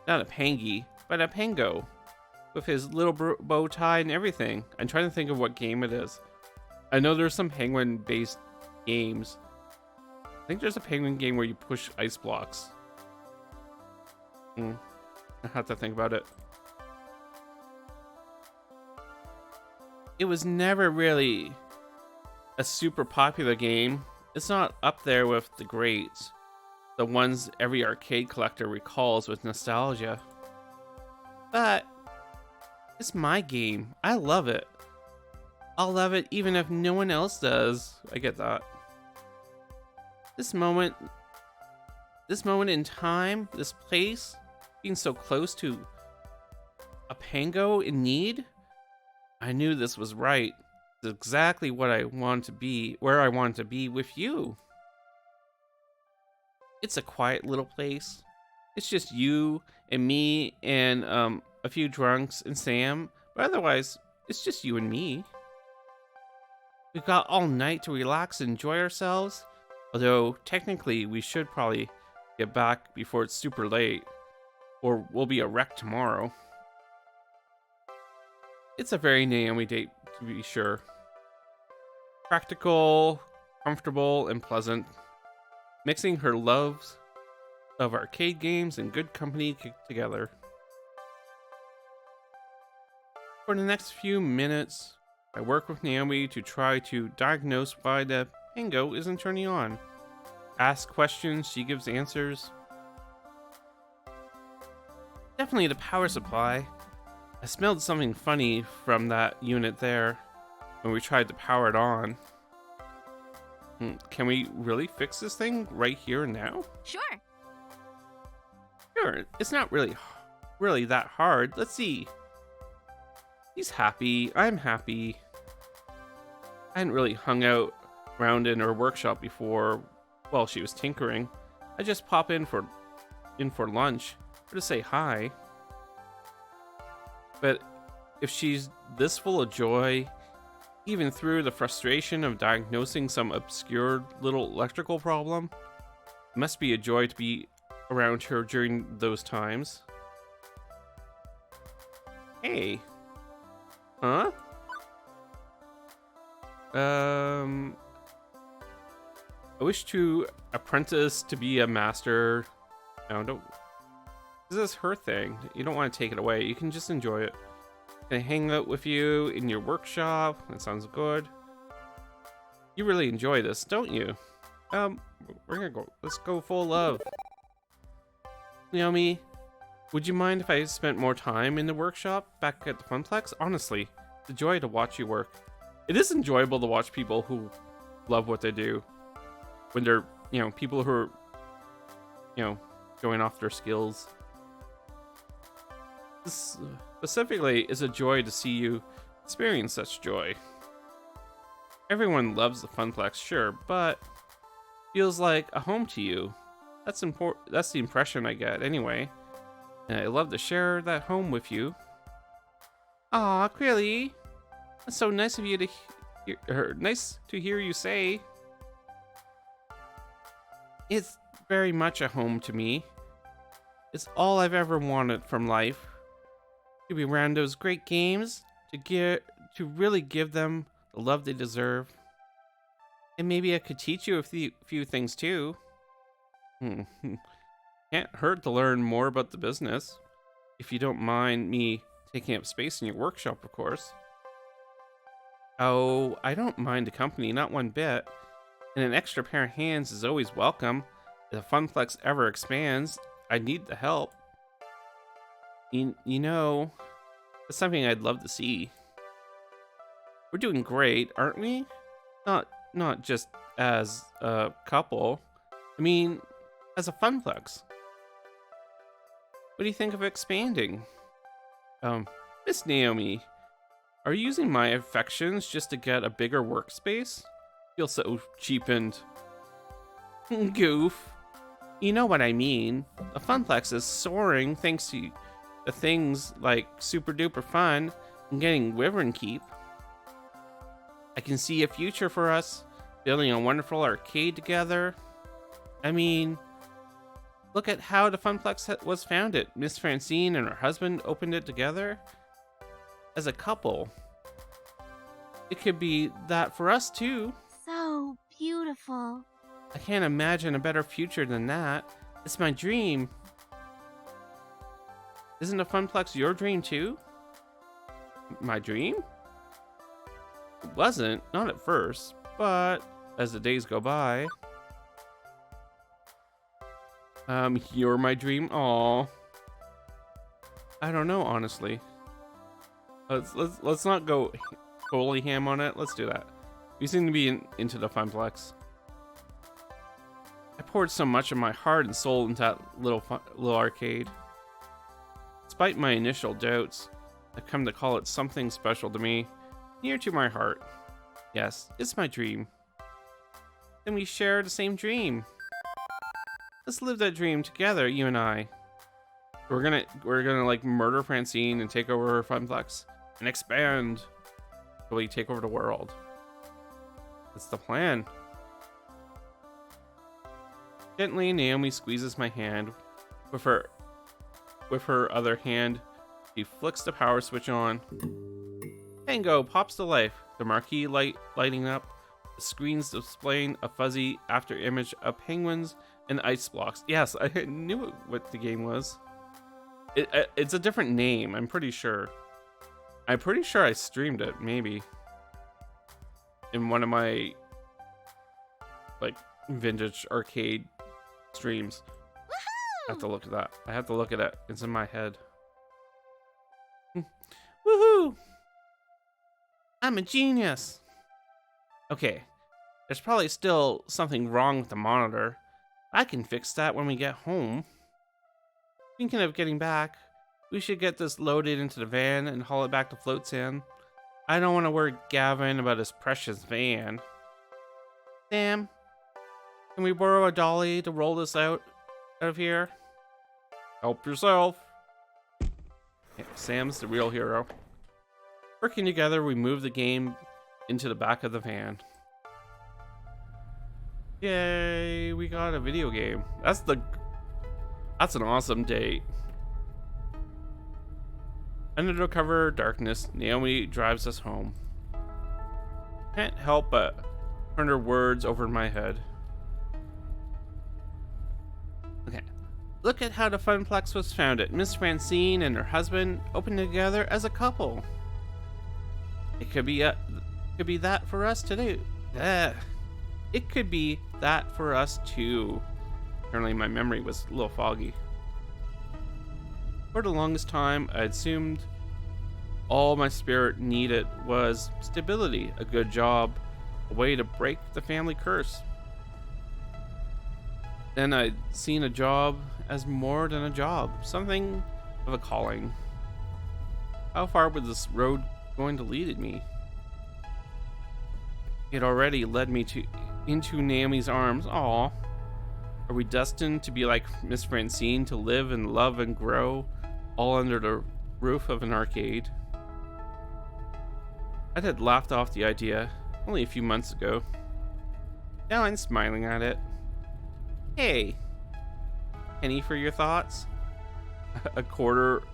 Not a Pangy, but a Pango. With his little bow tie and everything. I'm trying to think of what game it is. I know there's some penguin-based games. I think there's a penguin game where you push ice blocks. I have to think about it. It was never really a super popular game. It's not up there with the greats, the ones every arcade collector recalls with nostalgia. But it's my game. I love it. I'll love it even if no one else does. I get that. This moment in time, this place, being so close to a Pango in need, I knew this was right. It's exactly what I want to be, where I want to be with you. It's a quiet little place. It's just you and me and a few drunks and Sam, but otherwise, it's just you and me. We've got all night to relax and enjoy ourselves, although technically we should probably get back before it's super late, or we'll be a wreck tomorrow. It's a very Naomi date, to be sure. Practical, comfortable, and pleasant, mixing her loves of arcade games and good company together. For the next few minutes, I work with Naomi to try to diagnose why the Pango isn't turning on. Ask questions, she gives answers. Definitely the power supply. I smelled something funny from that unit there when we tried to power it on. Can we really fix this thing right here and now? Sure. Sure, it's not really that hard. Let's see. He's happy. I'm happy. I hadn't really hung out around in her workshop before while she was tinkering. I just pop in for lunch or to say hi. But if she's this full of joy, even through the frustration of diagnosing some obscure little electrical problem, it must be a joy to be around her during those times. Hey. Huh? I wish to apprentice to be a master. No, don't. This is her thing. You don't want to take it away. You can just enjoy it. Can I hang out with you in your workshop? That sounds good. You really enjoy this, don't you? We're gonna go. Let's go full love. Naomi, would you mind if I spent more time in the workshop back at the Funplex? Honestly, it's a joy to watch you work. It is enjoyable to watch people who love what they do. When they're, people who are, showing off their skills. This specifically is a joy to see you experience such joy. Everyone loves the Funplex, sure, but feels like a home to you. That's important. That's the impression I get, anyway. And I love to share that home with you. Aw, Crilly, that's so nice of you to nice to hear you say. It's very much a home to me. It's all I've ever wanted from life. To be around those great games, to really give them the love they deserve. And maybe I could teach you a few things too. Can't hurt to learn more about the business. If you don't mind me taking up space in your workshop, of course. Oh, I don't mind the company, not one bit. And an extra pair of hands is always welcome. If the Funplex ever expands, I need the help. You know, that's something I'd love to see. We're doing great, aren't we? Not just as a couple. I mean, as a Funplex. What do you think of expanding? Miss Naomi, are you using my affections just to get a bigger workspace? Feel so cheapened. Goof. You know what I mean. The Funplex is soaring thanks to the things like Super Duper Fun and getting Wyvern Keep. I can see a future for us building a wonderful arcade together. I mean, look at how the Funplex was founded. Miss Francine and her husband opened it together as a couple. It could be that for us too. So beautiful. I can't imagine a better future than that. It's my dream. Isn't the Funplex your dream too? My dream? It wasn't, not at first, but as the days go by. You're my dream? Aw. I don't know, honestly. Let's not go totally ham on it. Let's do that. You seem to be into the Funplex. I poured so much of my heart and soul into that little arcade. Despite my initial doubts, I've come to call it something special to me, near to my heart. Yes, it's my dream. Then we share the same dream. Let's live that dream together, you and I. We're gonna like murder Francine and take over her Funplex and expand till we take over the world. That's the plan. Gently, Naomi squeezes my hand. With her other hand, she flicks the power switch on. Tango pops to life. The marquee lighting up. The screens displaying a fuzzy after image of penguins and ice blocks. Yes, I knew what the game was. It's a different name, I'm pretty sure. I'm pretty sure I streamed it, maybe. In one of my, like, vintage arcade streams. I have to look at that. I have to look at it. It's in my head. Woohoo! I'm a genius! Okay. There's probably still something wrong with the monitor. I can fix that when we get home. Thinking of getting back, we should get this loaded into the van and haul it back to Float Sam. I don't want to worry Gavin about his precious van. Sam, can we borrow a dolly to roll this out of here? Help yourself. Yeah, Sam's the real hero. Working together, we move the game into the back of the van. Yay, we got a video game. That's an awesome date. Under the cover of darkness, Naomi drives us home. Can't help but turn her words over in my head. Okay. Look at how the Funplex was founded. Miss Francine and her husband opened together as a couple. It could be that for us to do. It could be that for us too. Apparently my memory was a little foggy. For the longest time, I assumed all my spirit needed was stability, a good job, a way to break the family curse. Then I'd seen a job as more than a job, something of a calling. How far was this road going to lead me? It already led me into Naomi's arms. Aw. Are we destined to be like Miss Francine, to live and love and grow all under the roof of an arcade? I had laughed off the idea only a few months ago. Now I'm smiling at it. Hey, penny for your thoughts? A quarter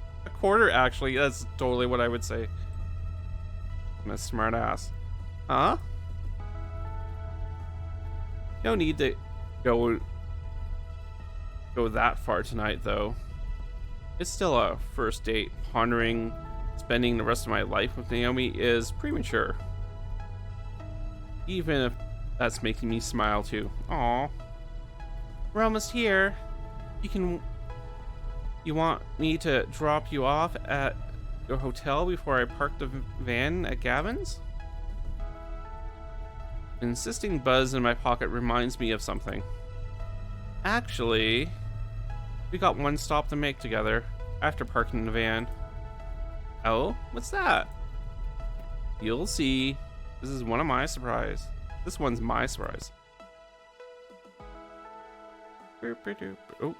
actually, that's totally what I would say. I'm a smart ass. Huh? No need to go that far tonight though. It's still a first date. Pondering spending the rest of my life with Naomi is premature. Even if that's making me smile too. Aw. We're almost here. You want me to drop you off at your hotel before I park the van at Gavin's? An insisting buzz in my pocket reminds me of something. Actually, we got one stop to make together after parking the van. Oh, what's that? You'll see. This is one of my surprise. This one's my surprise. Oh,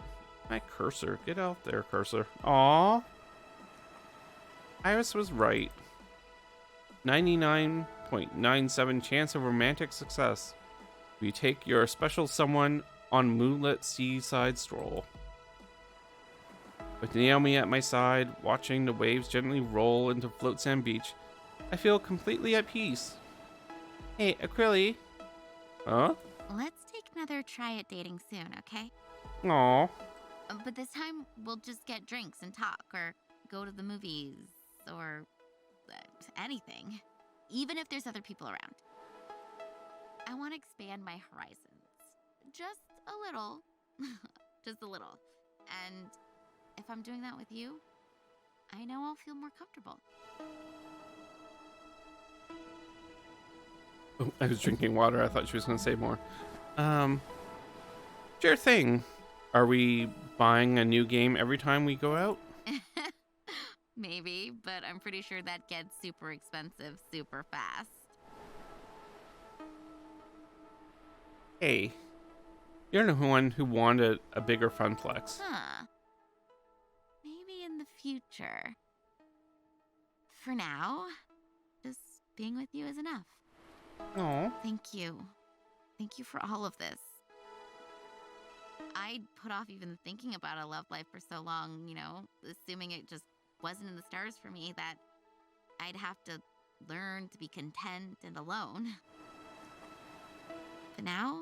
my cursor. Get out there, cursor. Aw. Iris was right. 99.97 chance of romantic success. We take your special someone on moonlit seaside stroll. With Naomi at my side, watching the waves gently roll into Float Sand Beach, I feel completely at peace. Hey, Acryli. Huh? Let's take another try at dating soon, okay? Aw. But this time, we'll just get drinks and talk, or go to the movies, or anything. Even if there's other people around. I want to expand my horizons. Just a little. Just a little. And if I'm doing that with you, I know I'll feel more comfortable. Oh, I was drinking water. I thought she was going to say more. Sure thing. Are we buying a new game every time we go out? Maybe, but I'm pretty sure that gets super expensive super fast. Hey, you're the one who wanted a bigger funplex. Huh. Maybe in the future. For now, just being with you is enough. Aw. Thank you. Thank you for all of this. I'd put off even thinking about a love life for so long, assuming it just wasn't in the stars for me, that I'd have to learn to be content and alone. But now,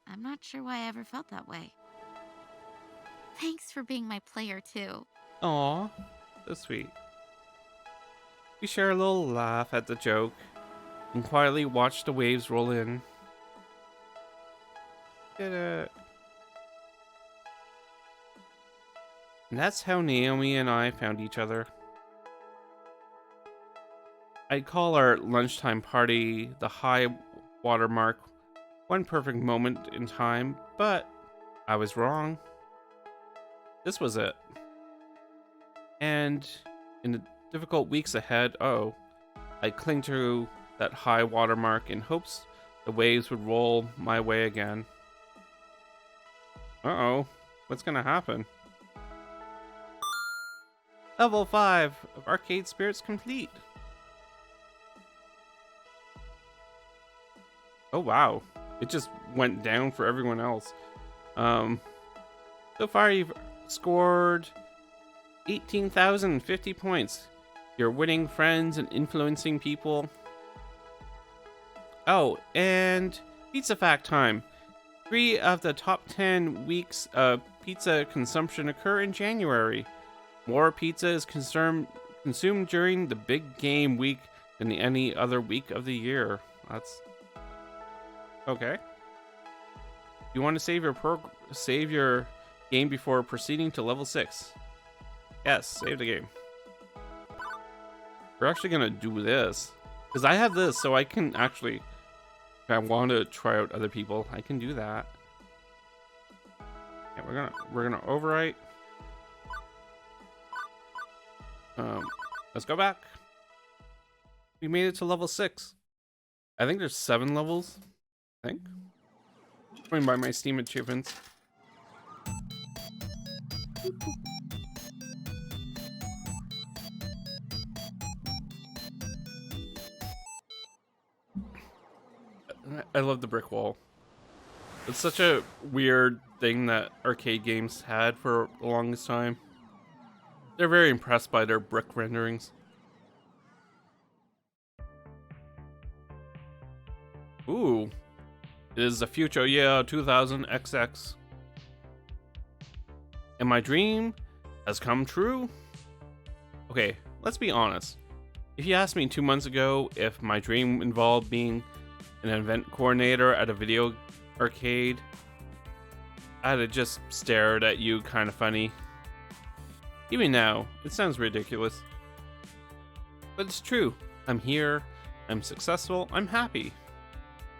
I'm not sure why I ever felt that way. Thanks for being my player, too. Aw, so sweet. We share a little laugh at the joke and quietly watch the waves roll in. And that's how Naomi and I found each other. I'd call our lunchtime party the high watermark, one perfect moment in time, but I was wrong. This was it. And in the difficult weeks ahead, I cling to that high watermark in hopes the waves would roll my way again. What's gonna happen? Level 5 of Arcade Spirits complete. Oh wow, it just went down for everyone else. So far you've scored 18,050 points. You're winning friends and influencing people. Oh, and pizza fact time. 3 of the top 10 weeks of pizza consumption occur in January. More pizza is consumed during the big game week than any other week of the year. That's okay. You want to save your game before proceeding to level 6? Yes, save the game. We're actually gonna do this because I have this, so I can actually. If I want to try out other people, I can do that. Yeah, we're gonna overwrite. Let's go back. We made it to level 6. I think there's 7 levels. I think. Going by my Steam achievements. I love the brick wall. It's such a weird thing that arcade games had for the longest time. They're very impressed by their brick renderings. Ooh. It is the future year 2000XX. And my dream has come true? Okay, let's be honest. If you asked me 2 months ago if my dream involved being an event coordinator at a video arcade, I'd have just stared at you kind of funny. Even now, it sounds ridiculous. But it's true. I'm here, I'm successful, I'm happy.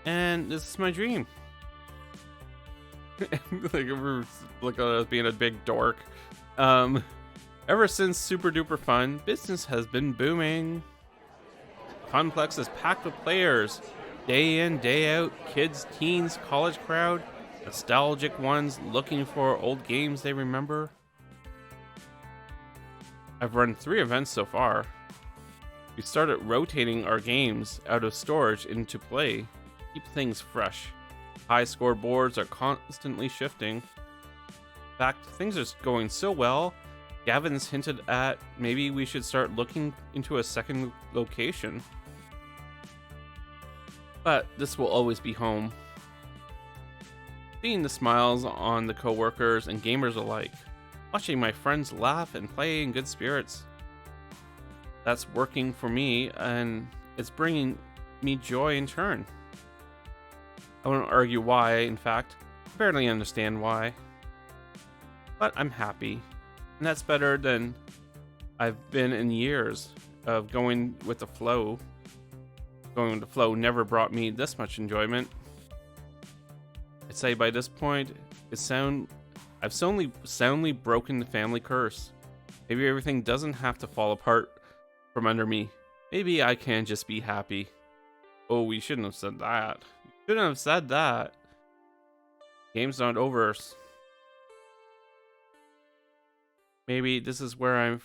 And this is my dream. Like, we're looking at us being a big dork. Ever since Super Duper Fun, business has been booming. Funplex is packed with players. Day in, day out, kids, teens, college crowd, nostalgic ones looking for old games they remember. I've run 3 events so far. We started rotating our games out of storage into play. Keep things fresh. High score boards are constantly shifting. In fact, things are going so well, Gavin's hinted at maybe we should start looking into a second location. But this will always be home. Seeing the smiles on the coworkers and gamers alike, watching my friends laugh and play in good spirits. That's working for me, and it's bringing me joy in turn. I won't argue why, in fact, I barely understand why. But I'm happy, and that's better than I've been in years of going with the flow. Going with the flow never brought me this much enjoyment. I'd say by this point, I've soundly broken the family curse. Maybe everything doesn't have to fall apart from under me. Maybe I can just be happy. Oh, we shouldn't have said that. Shouldn't have said that. Game's not over. Maybe this is where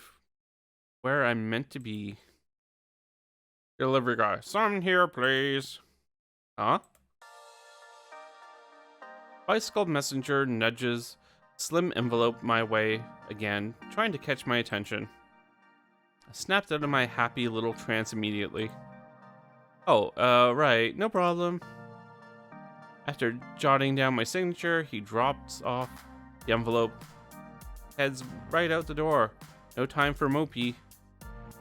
I'm meant to be. Delivery guy, some here, please. Huh? Bicycle messenger nudges slim envelope my way again, trying to catch my attention. I snapped out of my happy little trance immediately. Oh, right, no problem. After jotting down my signature, he drops off the envelope, heads right out the door. No time for mopey.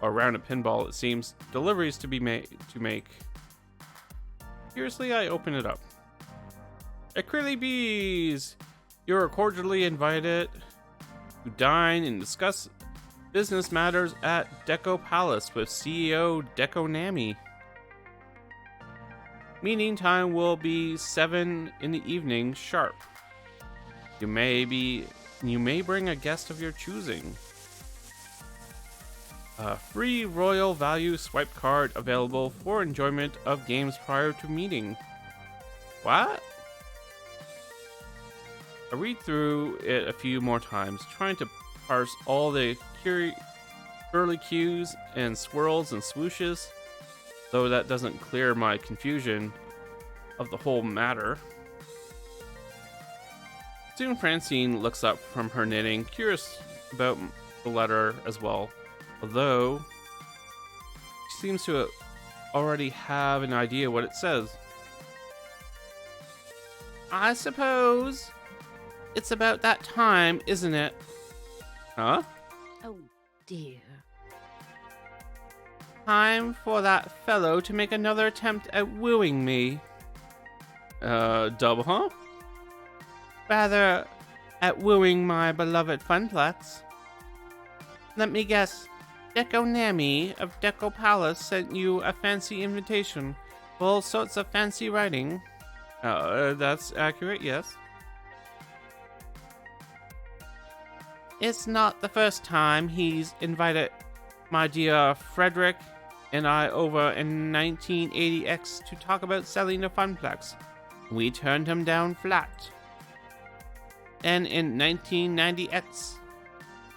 Or round a pinball, it seems. Deliveries to make. Curiously, I open it up. Acrylicbased! You are cordially invited to dine and discuss business matters at Deco Palace with CEO Deco Naomi. Meeting time will be 7 in the evening sharp. You may be you may bring a guest of your choosing. Free royal value swipe card available for enjoyment of games prior to meeting. What? I read through it a few more times, trying to parse all the curlicues and swirls and swooshes, though that doesn't clear my confusion of the whole matter. Soon Francine looks up from her knitting, curious about the letter as well, although she seems to already have an idea what it says. I suppose it's about that time, isn't it? Huh? Oh, dear. Time for that fellow to make another attempt at wooing me. Double, huh? Rather, at wooing my beloved Funplex. Let me guess. Deco Naomi of Deco Palace sent you a fancy invitation with all sorts of fancy writing. That's accurate, yes. It's not the first time he's invited my dear Frederick and I over in 1980X to talk about selling the Funplex. We turned him down flat. And in 1990X,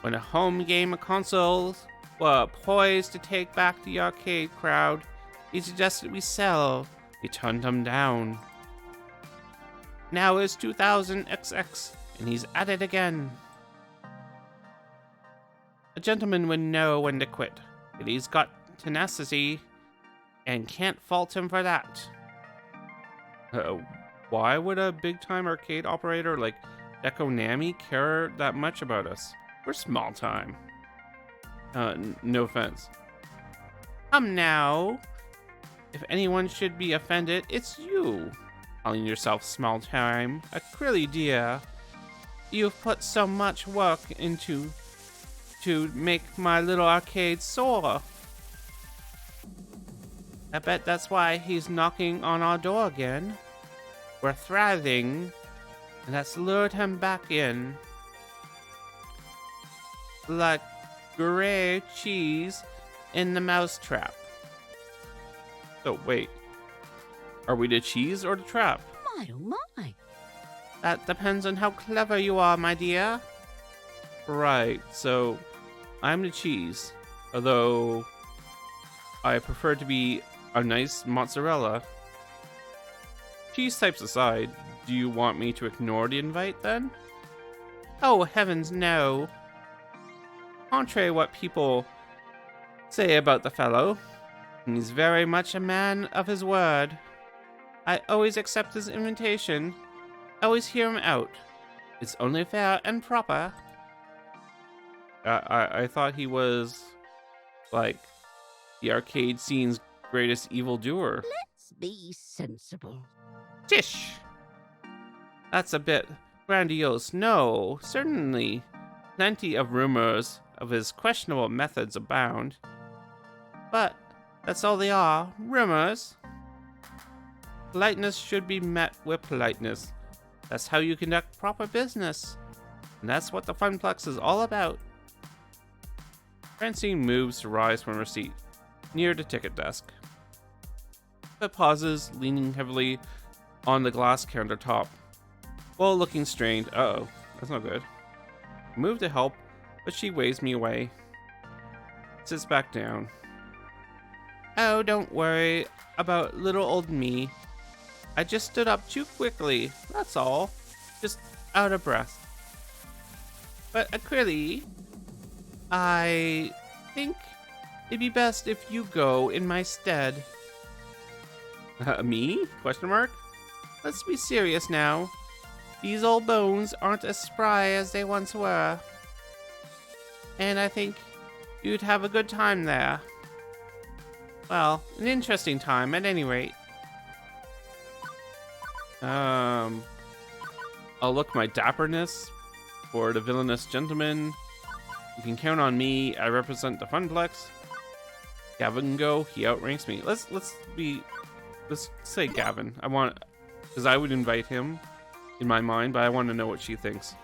when a home game consoles were poised to take back the arcade crowd, he suggested we sell. We turned him down. Now it's 2000XX, and he's at it again. A gentleman would know when to quit, but he's got tenacity, and can't fault him for that. Why would a big-time arcade operator like Deco Naomi care that much about us? We're small time. No offense. Come now. If anyone should be offended, it's you. Calling yourself small time. Acryli, dear. You've put so much work into to make my little arcade soar. I bet that's why he's knocking on our door again. We're thriving, and that's lured him back in. Like gray cheese in the mousetrap. So wait, are we the cheese or the trap? My oh my. That depends on how clever you are, my dear. Right, so I'm the cheese, although I prefer to be a nice mozzarella. Cheese types aside, do you want me to ignore the invite then? Oh heavens no. Contrary what people say about the fellow, he's very much a man of his word. I always accept his invitation, always hear him out. It's only fair and proper. I thought he was, like, the arcade scene's greatest evildoer. Let's be sensible. Tish! That's a bit grandiose. No, certainly. Plenty of rumors of his questionable methods abound. But that's all they are, rumors. Politeness should be met with politeness. That's how you conduct proper business. And that's what the Funplex is all about. Francine moves to rise from her seat, near the ticket desk, but pauses, leaning heavily on the glass countertop, while looking strained. Uh-oh, that's not good. I move to help, but she waves me away. Sits back down. Oh, don't worry about little old me. I just stood up too quickly, that's all. Just out of breath. But Acryli, I think it'd be best if you go in my stead. Me? Question mark? Let's be serious now. These old bones aren't as spry as they once were. And I think you'd have a good time there. Well, an interesting time at any rate. I'll look my dapperness for the villainous gentleman. You can count on me. I represent the Funplex. Gavin can go. He outranks me. Let's say Gavin. Because I would invite him in my mind, but I want to know what she thinks.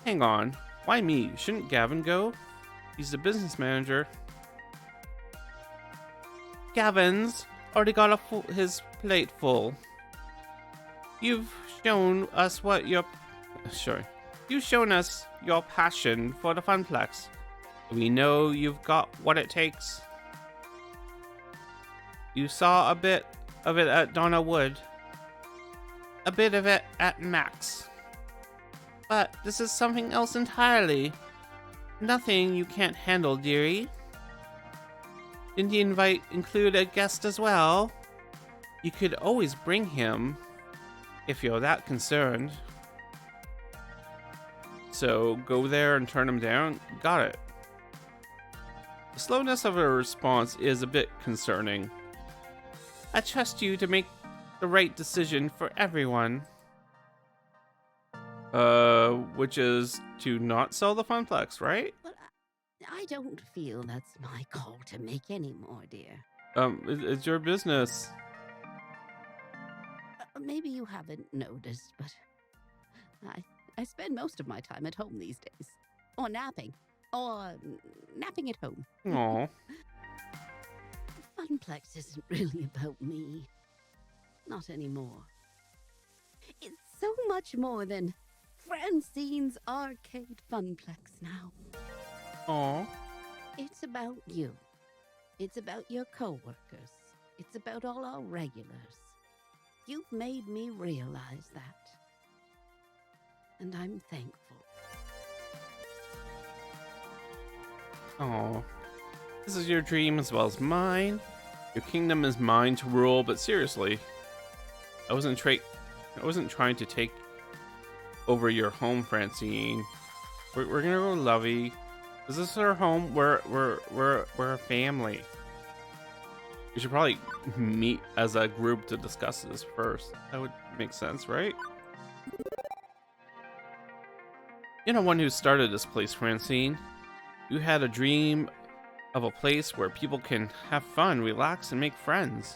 Hang on. Why me? Shouldn't Gavin go? He's the business manager. Gavin's already got his plate full. You've shown us You've shown us your passion for the Funplex. We know you've got what it takes. You saw a bit of it at Donna Wood. A bit of it at Max. But this is something else entirely. Nothing you can't handle, dearie. Didn't you include a guest as well? You could always bring him, if you're that concerned. So, go there and turn him down? Got it. The slowness of her response is a bit concerning. I trust you to make the right decision for everyone. Which is to not sell the Funplex, right? Well, I don't feel that's my call to make anymore, dear. It's your business. Maybe you haven't noticed, but I spend most of my time at home these days. Or napping. Or napping at home. Aw. Funplex isn't really about me. Not anymore. It's so much more than Francine's Arcade Funplex now. Aw. It's about you. It's about your co-workers. It's about all our regulars. You've made me realize that. And I'm thankful. Aw. This is your dream as well as mine. Your kingdom is mine to rule, but seriously, I wasn't trying to take over your home, Francine. We're gonna go lovey. This is our home. We're a family. We should probably meet as a group to discuss this first. That would make sense, right? You're the one who started this place, Francine. You had a dream of a place where people can have fun, relax, and make friends.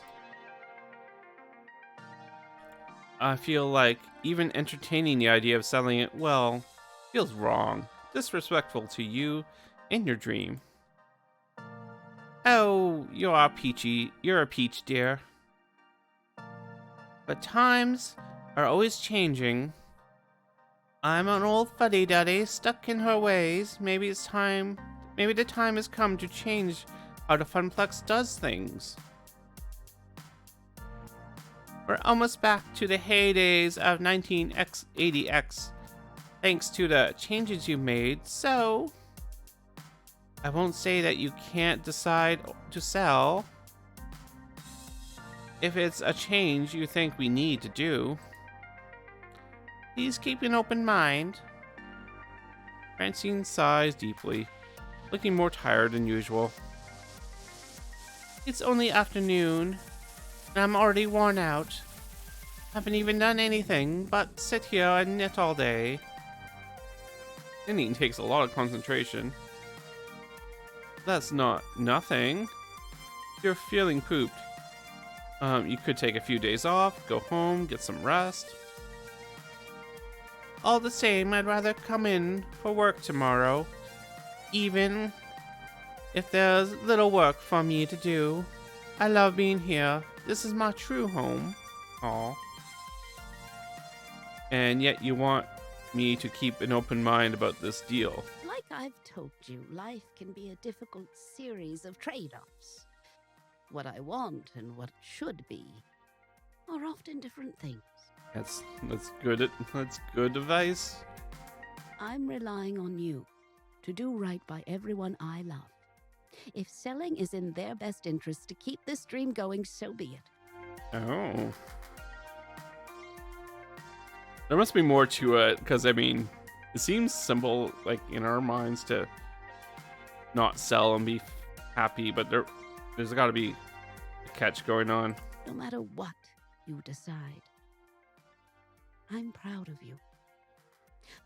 I feel like even entertaining the idea of selling it, well, feels wrong, disrespectful to you and your dream. Oh, you're a peach, dear. But times are always changing. I'm an old fuddy-duddy stuck in her ways. Maybe the time has come to change how the Funplex does things. We're almost back to the heydays of 1980X, thanks to the changes you made, so I won't say that you can't decide to sell if it's a change you think we need to do. Please keep an open mind. Francine sighs deeply, looking more tired than usual. It's only afternoon, and I'm already worn out. Haven't even done anything but sit here and knit all day. Knitting takes a lot of concentration. That's not nothing. You're feeling pooped. You could take a few days off, go home, get some rest. All the same, I'd rather come in for work tomorrow, even if there's little work for me to do. I love being here. This is my true home. Aw. And yet you want me to keep an open mind about this deal. Like I've told you, life can be a difficult series of trade-offs. What I want and what should be are often different things. That's good advice. I'm relying on you to do right by everyone I love. If selling is in their best interest to keep this dream going, so be it. Oh. There must be more to it, because, I mean, it seems simple, like, in our minds to not sell and be happy, but there's got to be a catch going on. No matter what you decide, I'm proud of you.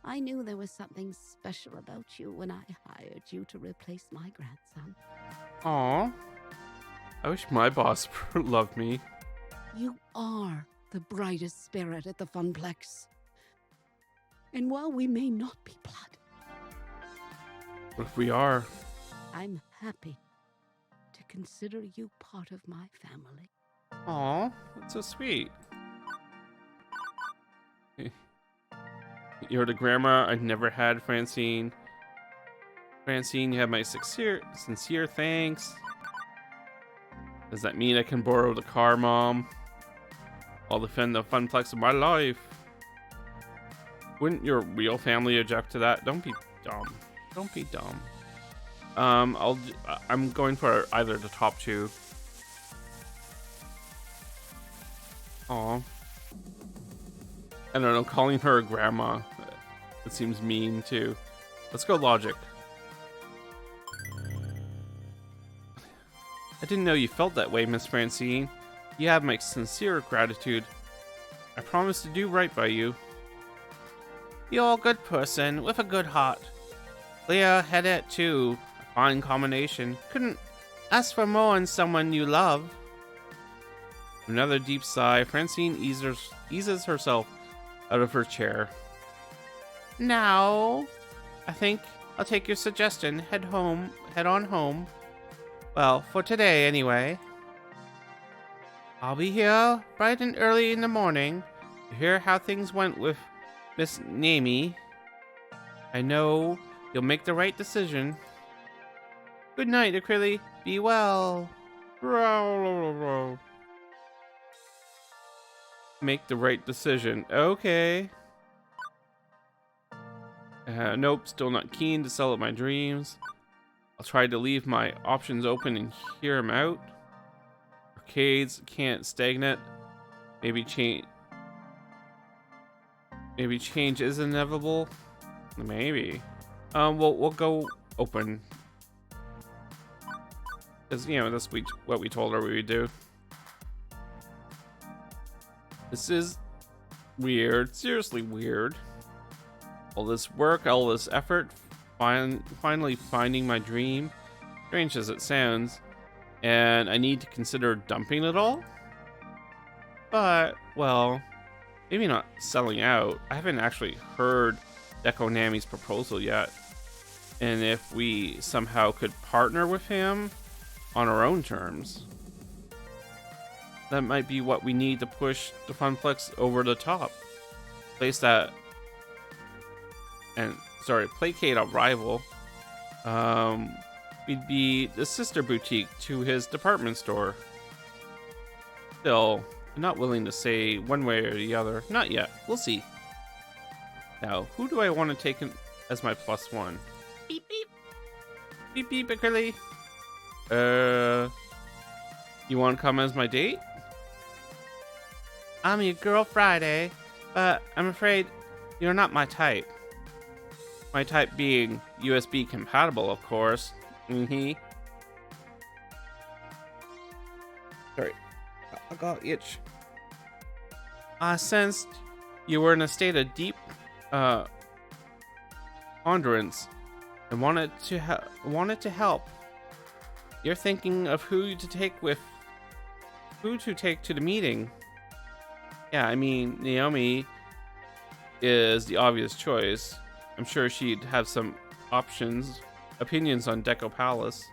I knew there was something special about you when I hired you to replace my grandson. Aw. I wish my boss loved me. You are the brightest spirit at the Funplex. And while we may not be blood, What if we are? I'm happy to consider you part of my family. Aw, that's so sweet. You're the grandma I never had, Francine. Francine, you have my sincere thanks. Does that mean I can borrow the car, Mom? I'll defend the funplex of my life. Wouldn't your real family object to that? Don't be dumb. Don't be dumb. I'm going for either the top two. Aw. I don't know, calling her a grandma. It seems mean too. Let's go logic. I didn't know you felt that way, Miss Francine. You have my sincere gratitude. I promise to do right by you. You're a good person with a good heart. Clear-headed too. A fine combination. Couldn't ask for more in someone you love. Another deep sigh. Francine eases herself out of her chair. Now, I think I'll take your suggestion. Head on home. Well, for today anyway. I'll be here bright and early in the morning to hear how things went with Miss Naomi. I know you'll make the right decision. Good night, Acryli. Be well. Make the right decision. Okay. Nope, still not keen to sell up my dreams. I'll try to leave my options open and hear them out. Arcades can't stagnate. Maybe change is inevitable. Maybe. We'll go open. Because, you know, that's what we told her we would do. This is weird. Seriously weird. All this work, all this effort, finally finding my dream. Strange as it sounds. And I need to consider dumping it all? But, well, maybe not selling out. I haven't actually heard Deco Nami's proposal yet. And if we somehow could partner with him on our own terms, that might be what we need to push the Funplex over the top. Placate a rival. We'd be the sister boutique to his department store. Still, I'm not willing to say one way or the other. Not yet. We'll see. Now, who do I want to take as my +1? Beep beep. Beep beep, Acryli. You want to come as my date? I'm your girl Friday, but I'm afraid you're not my type. My type being USB compatible, of course. Sorry, I got itch. I sensed you were in a state of deep ponderance and wanted to help. You're thinking of who to take to the meeting. Yeah, I mean, Naomi is the obvious choice. I'm sure she'd have some opinions on Deco Palace.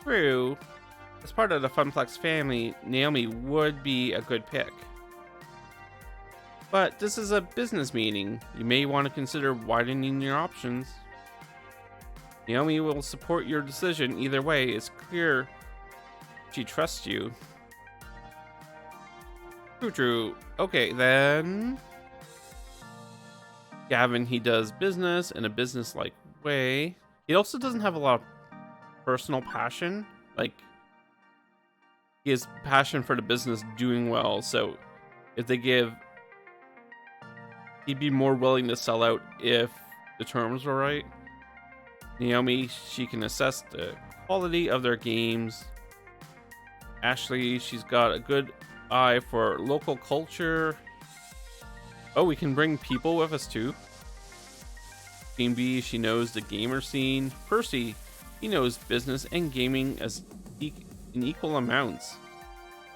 True. As part of the Funplex family, Naomi would be a good pick. But this is a business meeting. You may want to consider widening your options. Naomi will support your decision either way. It's clear she trusts you. True. Okay, then. Gavin, he does business in a business-like way. He also doesn't have a lot of personal passion. Like, he has passion for the business doing well. So, if they give, he'd be more willing to sell out if the terms were right. Naomi, she can assess the quality of their games. Ashley, she's got a good eye for local culture. Oh, we can bring people with us too. Queen Bee, she knows the gamer scene. Percy, he knows business and gaming as in equal amounts.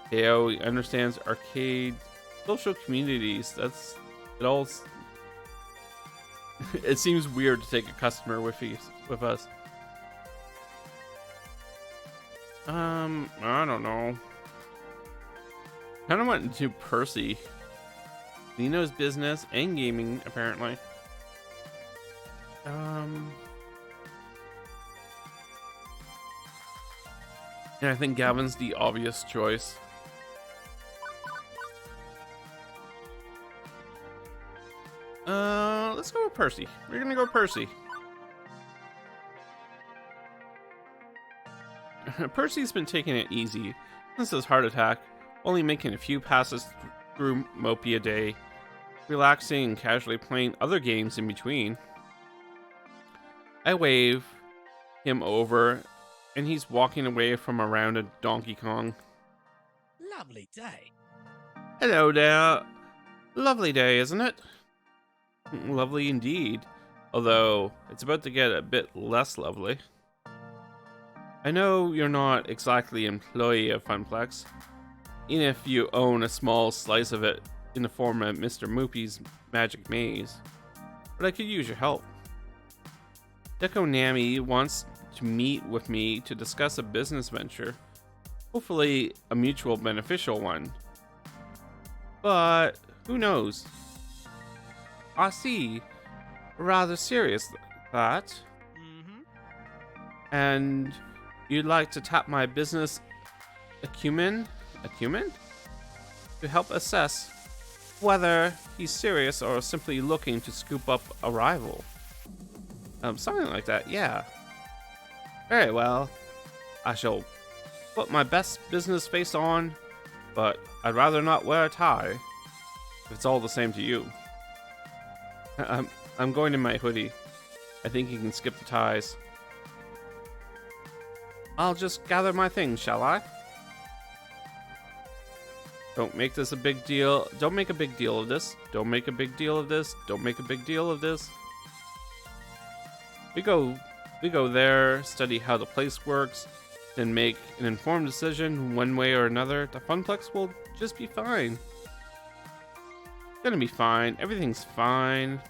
Teo, he understands arcade, social communities. That's it all. It seems weird to take a customer with us. I don't know. Kind of went into Percy. Nino's business and gaming, apparently. And I think Gavin's the obvious choice. Let's go with Percy. We're gonna go Percy. Percy's been taking it easy since his heart attack, only making a few passes through Mopey a day, relaxing and casually playing other games in between. I wave him over, and he's walking away from around a Donkey Kong. Lovely day. Hello there. Lovely day, isn't it? Lovely indeed, although it's about to get a bit less lovely. I know you're not exactly an employee of Funplex, even if you own a small slice of it in the form of Mr. Moopy's magic maze, but I could use your help. Naomi wants to meet with me to discuss a business venture, hopefully a mutual beneficial one. But who knows? I see. Rather serious, that. And you'd like to tap my business acumen to help assess whether he's serious or simply looking to scoop up a rival. Something like that, yeah. Very well. I shall put my best business face on, but I'd rather not wear a tie, if it's all the same to you. I'm going in my hoodie. I think you can skip the ties. I'll just gather my things, shall I? Don't make this a big deal. Don't make a big deal of this. Don't make a big deal of this. Don't make a big deal of this. We go there, study how the place works, then make an informed decision one way or another. The Funplex will just be fine. It's gonna be fine. Everything's fine.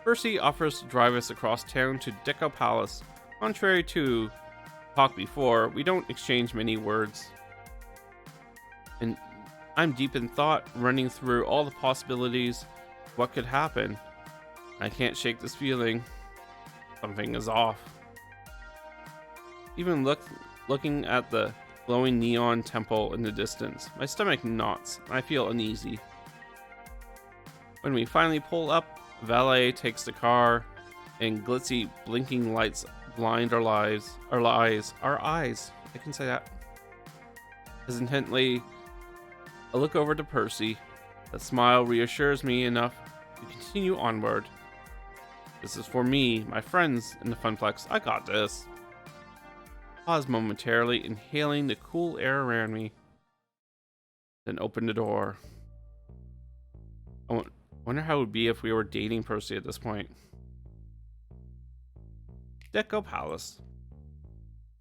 Percy offers to drive us across town to Deco Palace. Contrary to talk before, we don't exchange many words. And I'm deep in thought, running through all the possibilities, what could happen. I can't shake this feeling. Something is off. Even looking at the glowing neon temple in the distance, my stomach knots. I feel uneasy. When we finally pull up, valet takes the car, and glitzy blinking lights blind our eyes. I can say that. Hesitantly, I look over to Percy. That smile reassures me enough to continue onward. This is for me, my friends in the Funplex. I got this. Pause momentarily, inhaling the cool air around me. Then open the door. I wonder how it would be if we were dating Percy at this point. Deco Palace.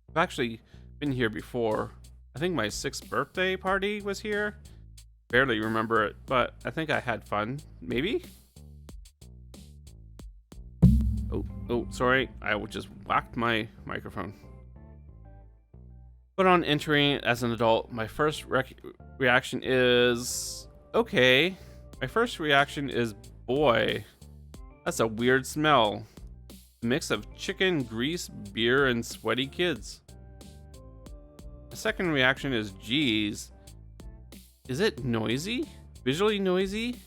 I've actually been here before. I think my 6th birthday party was here. Barely remember it, but I think I had fun. Maybe? Oh, sorry. I just whacked my microphone. But on entering as an adult, my first reaction is... okay. My first reaction is, boy, that's a weird smell. A mix of chicken, grease, beer, and sweaty kids. My second reaction is, geez, is it noisy? Visually noisy?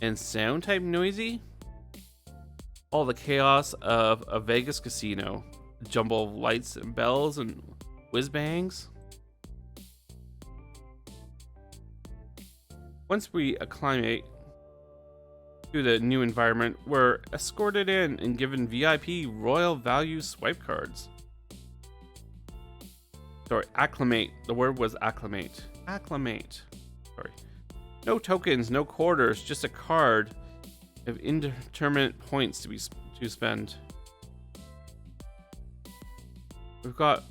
And sound type noisy? All the chaos of a Vegas casino. A jumble of lights and bells and whiz bangs. Once we acclimate to the new environment, we're escorted in and given VIP royal value swipe cards. Sorry, acclimate. The word was acclimate. Acclimate. Sorry. No tokens, no quarters, just a card of indeterminate points to spend. We've got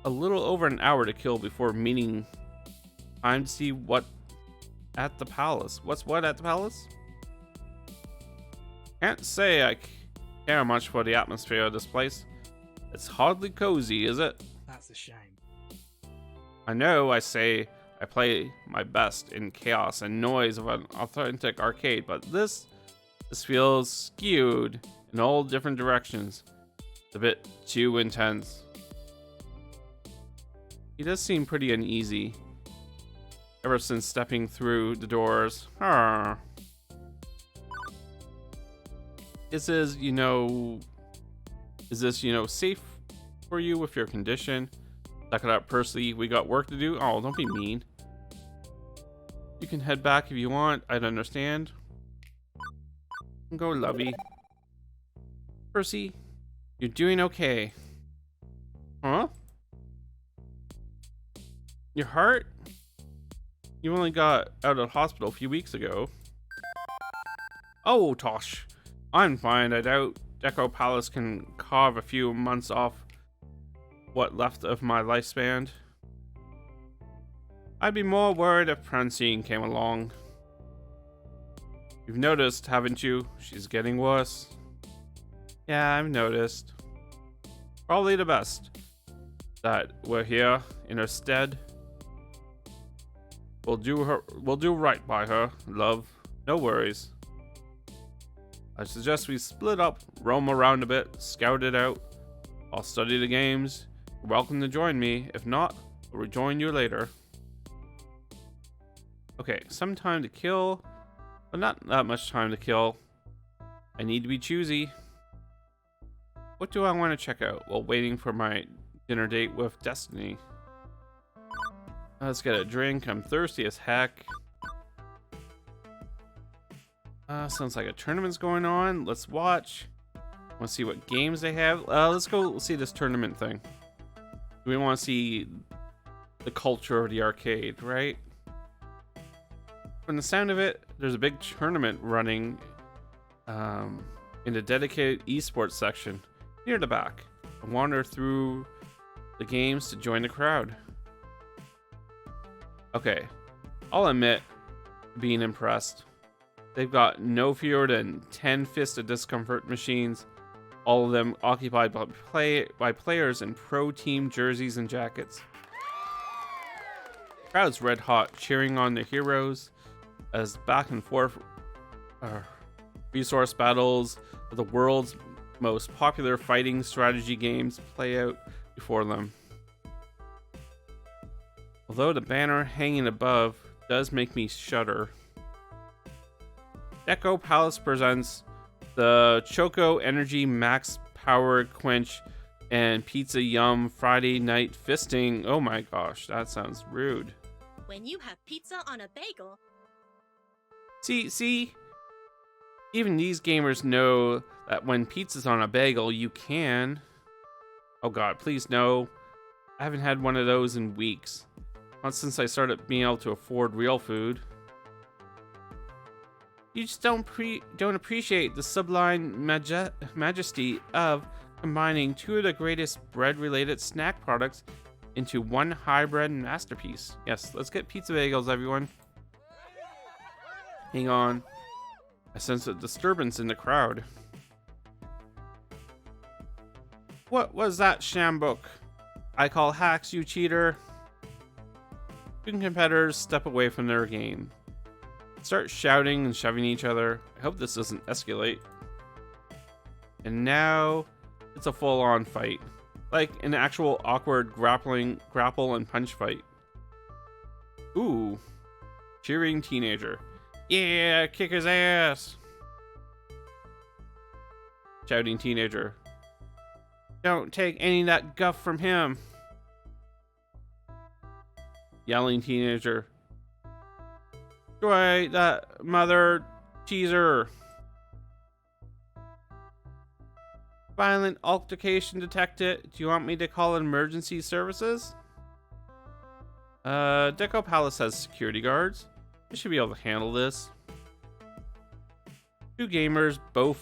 a little over an hour to kill before meeting. Time to see what at the palace. What's what at the palace? Can't say I care much for the atmosphere of this place. It's hardly cozy, is it? That's a shame. I know I say I play my best in chaos and noise of an authentic arcade, but this feels skewed in all different directions. It's a bit too intense. He does seem pretty uneasy ever since stepping through the doors. Is this, safe for you with your condition? Suck it up, Percy. We got work to do. Oh, don't be mean. You can head back if you want. I'd understand. Go, lovey. Percy, you're doing okay. Huh? Your heart? You only got out of the hospital a few weeks ago. Oh, Tosh. I'm fine. I doubt Deco Palace can carve a few months off what left of my lifespan. I'd be more worried if Francine came along. You've noticed, haven't you? She's getting worse. Yeah, I've noticed. Probably the best that we're here in her stead. We'll do right by her, love. No worries. I suggest we split up, roam around a bit, scout it out. I'll study the games. You're welcome to join me. If not, I'll rejoin you later. Okay, some time to kill, but not that much time to kill. I need to be choosy. What do I want to check out while waiting for my dinner date with Destiny? Let's get a drink. I'm thirsty as heck. Sounds like a tournament's going on. Let's watch. Want to see what games they have? Let's go see this tournament thing. We want to see the culture of the arcade, right? From the sound of it, there's a big tournament running in the dedicated esports section near the back. I wander through the games to join the crowd. Okay, I'll admit being impressed. They've got no fewer than 10 Fist of Discomfort machines, all of them occupied by players in pro team jerseys and jackets. The crowd's red hot, cheering on their heroes as back and forth resource battles of the world's most popular fighting strategy games play out before them. Although the banner hanging above does make me shudder. Deco Palace presents the Choco Energy Max Power Quench and Pizza Yum Friday Night Fisting. Oh my gosh, that sounds rude. When you have pizza on a bagel. See? Even these gamers know that when pizza's on a bagel, you can. Oh god, please no. I haven't had one of those in weeks. Not since I started being able to afford real food. You just don't appreciate the sublime majesty of combining two of the greatest bread-related snack products into one hybrid masterpiece. Yes, let's get pizza bagels, everyone. Hang on. I sense a disturbance in the crowd. What was that, Shambuk? I call hacks, you cheater. Two competitors step away from their game. Start shouting and shoving each other. I hope this doesn't escalate. And now it's a full-on fight. Like an actual awkward grapple and punch fight. Ooh. Cheering teenager. Yeah, kick his ass. Shouting teenager. Don't take any of that guff from him. Yelling teenager. Destroy that mother cheeser. Violent altercation detected. Do you want me to call emergency services? Deco Palace has security guards. They should be able to handle this. Two gamers both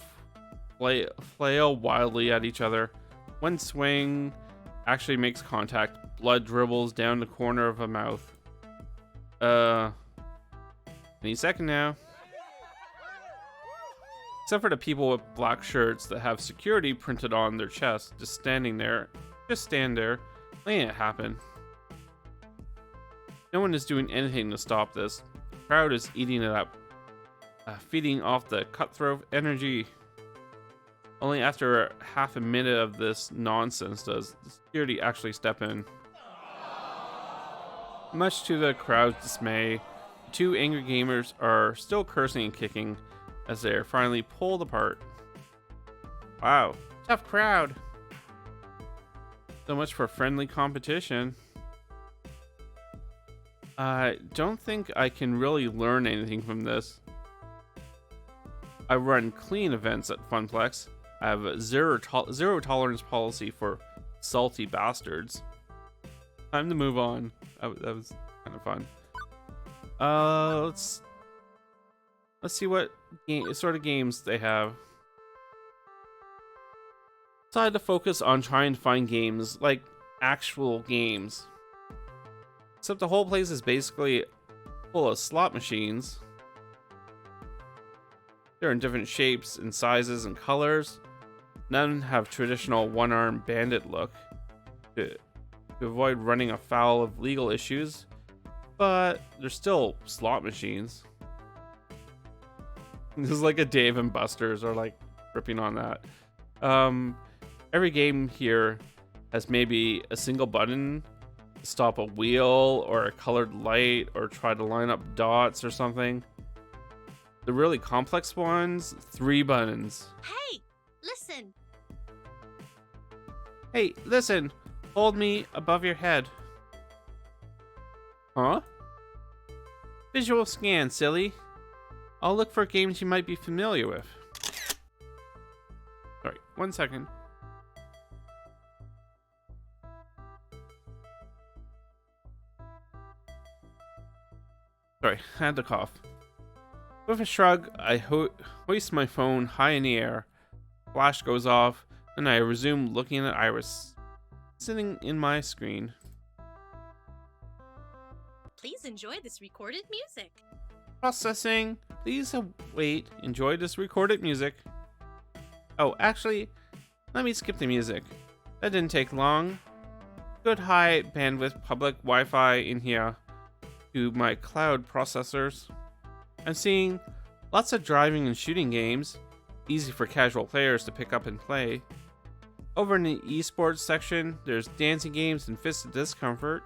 flail wildly at each other. One swing actually makes contact. Blood dribbles down the corner of a mouth. Any second now. Except for the people with black shirts that have security printed on their chests, just stand there, letting it happen. No one is doing anything to stop this. The crowd is eating it up, feeding off the cutthroat energy. Only after half a minute of this nonsense does the security actually step in. Much to the crowd's dismay, the two angry gamers are still cursing and kicking as they are finally pulled apart. Wow, tough crowd. So much for friendly competition. I don't think I can really learn anything from this. I run clean events at Funplex. I have a zero tolerance policy for salty bastards. Time to move on. That was kind of fun. Let's see what sort of games they have. Decided to focus on trying to find games, like actual games. Except the whole place is basically full of slot machines. They're in different shapes and sizes and colors. None have traditional one-armed bandit look to avoid running afoul of legal issues, but they're still slot machines. This is like a Dave and Buster's, or like ripping on that. Every game here has maybe a single button to stop a wheel or a colored light or try to line up dots or something. The really complex ones, 3 buttons. Hey, listen. Hey, listen. Hold me above your head. Huh? Visual scan, silly. I'll look for games you might be familiar with. Sorry, 1 second. Sorry, I had to cough. With a shrug, I hoist my phone high in the air. Flash goes off, and I resume looking at Iris, sitting in my screen. Please enjoy this recorded music. Processing. Please wait. Enjoy this recorded music. Oh, actually, let me skip the music. That didn't take long. Good high bandwidth public Wi-Fi in here to my cloud processors. I'm seeing lots of driving and shooting games, easy for casual players to pick up and play. Over in the esports section, there's dancing games and Fist of Discomfort.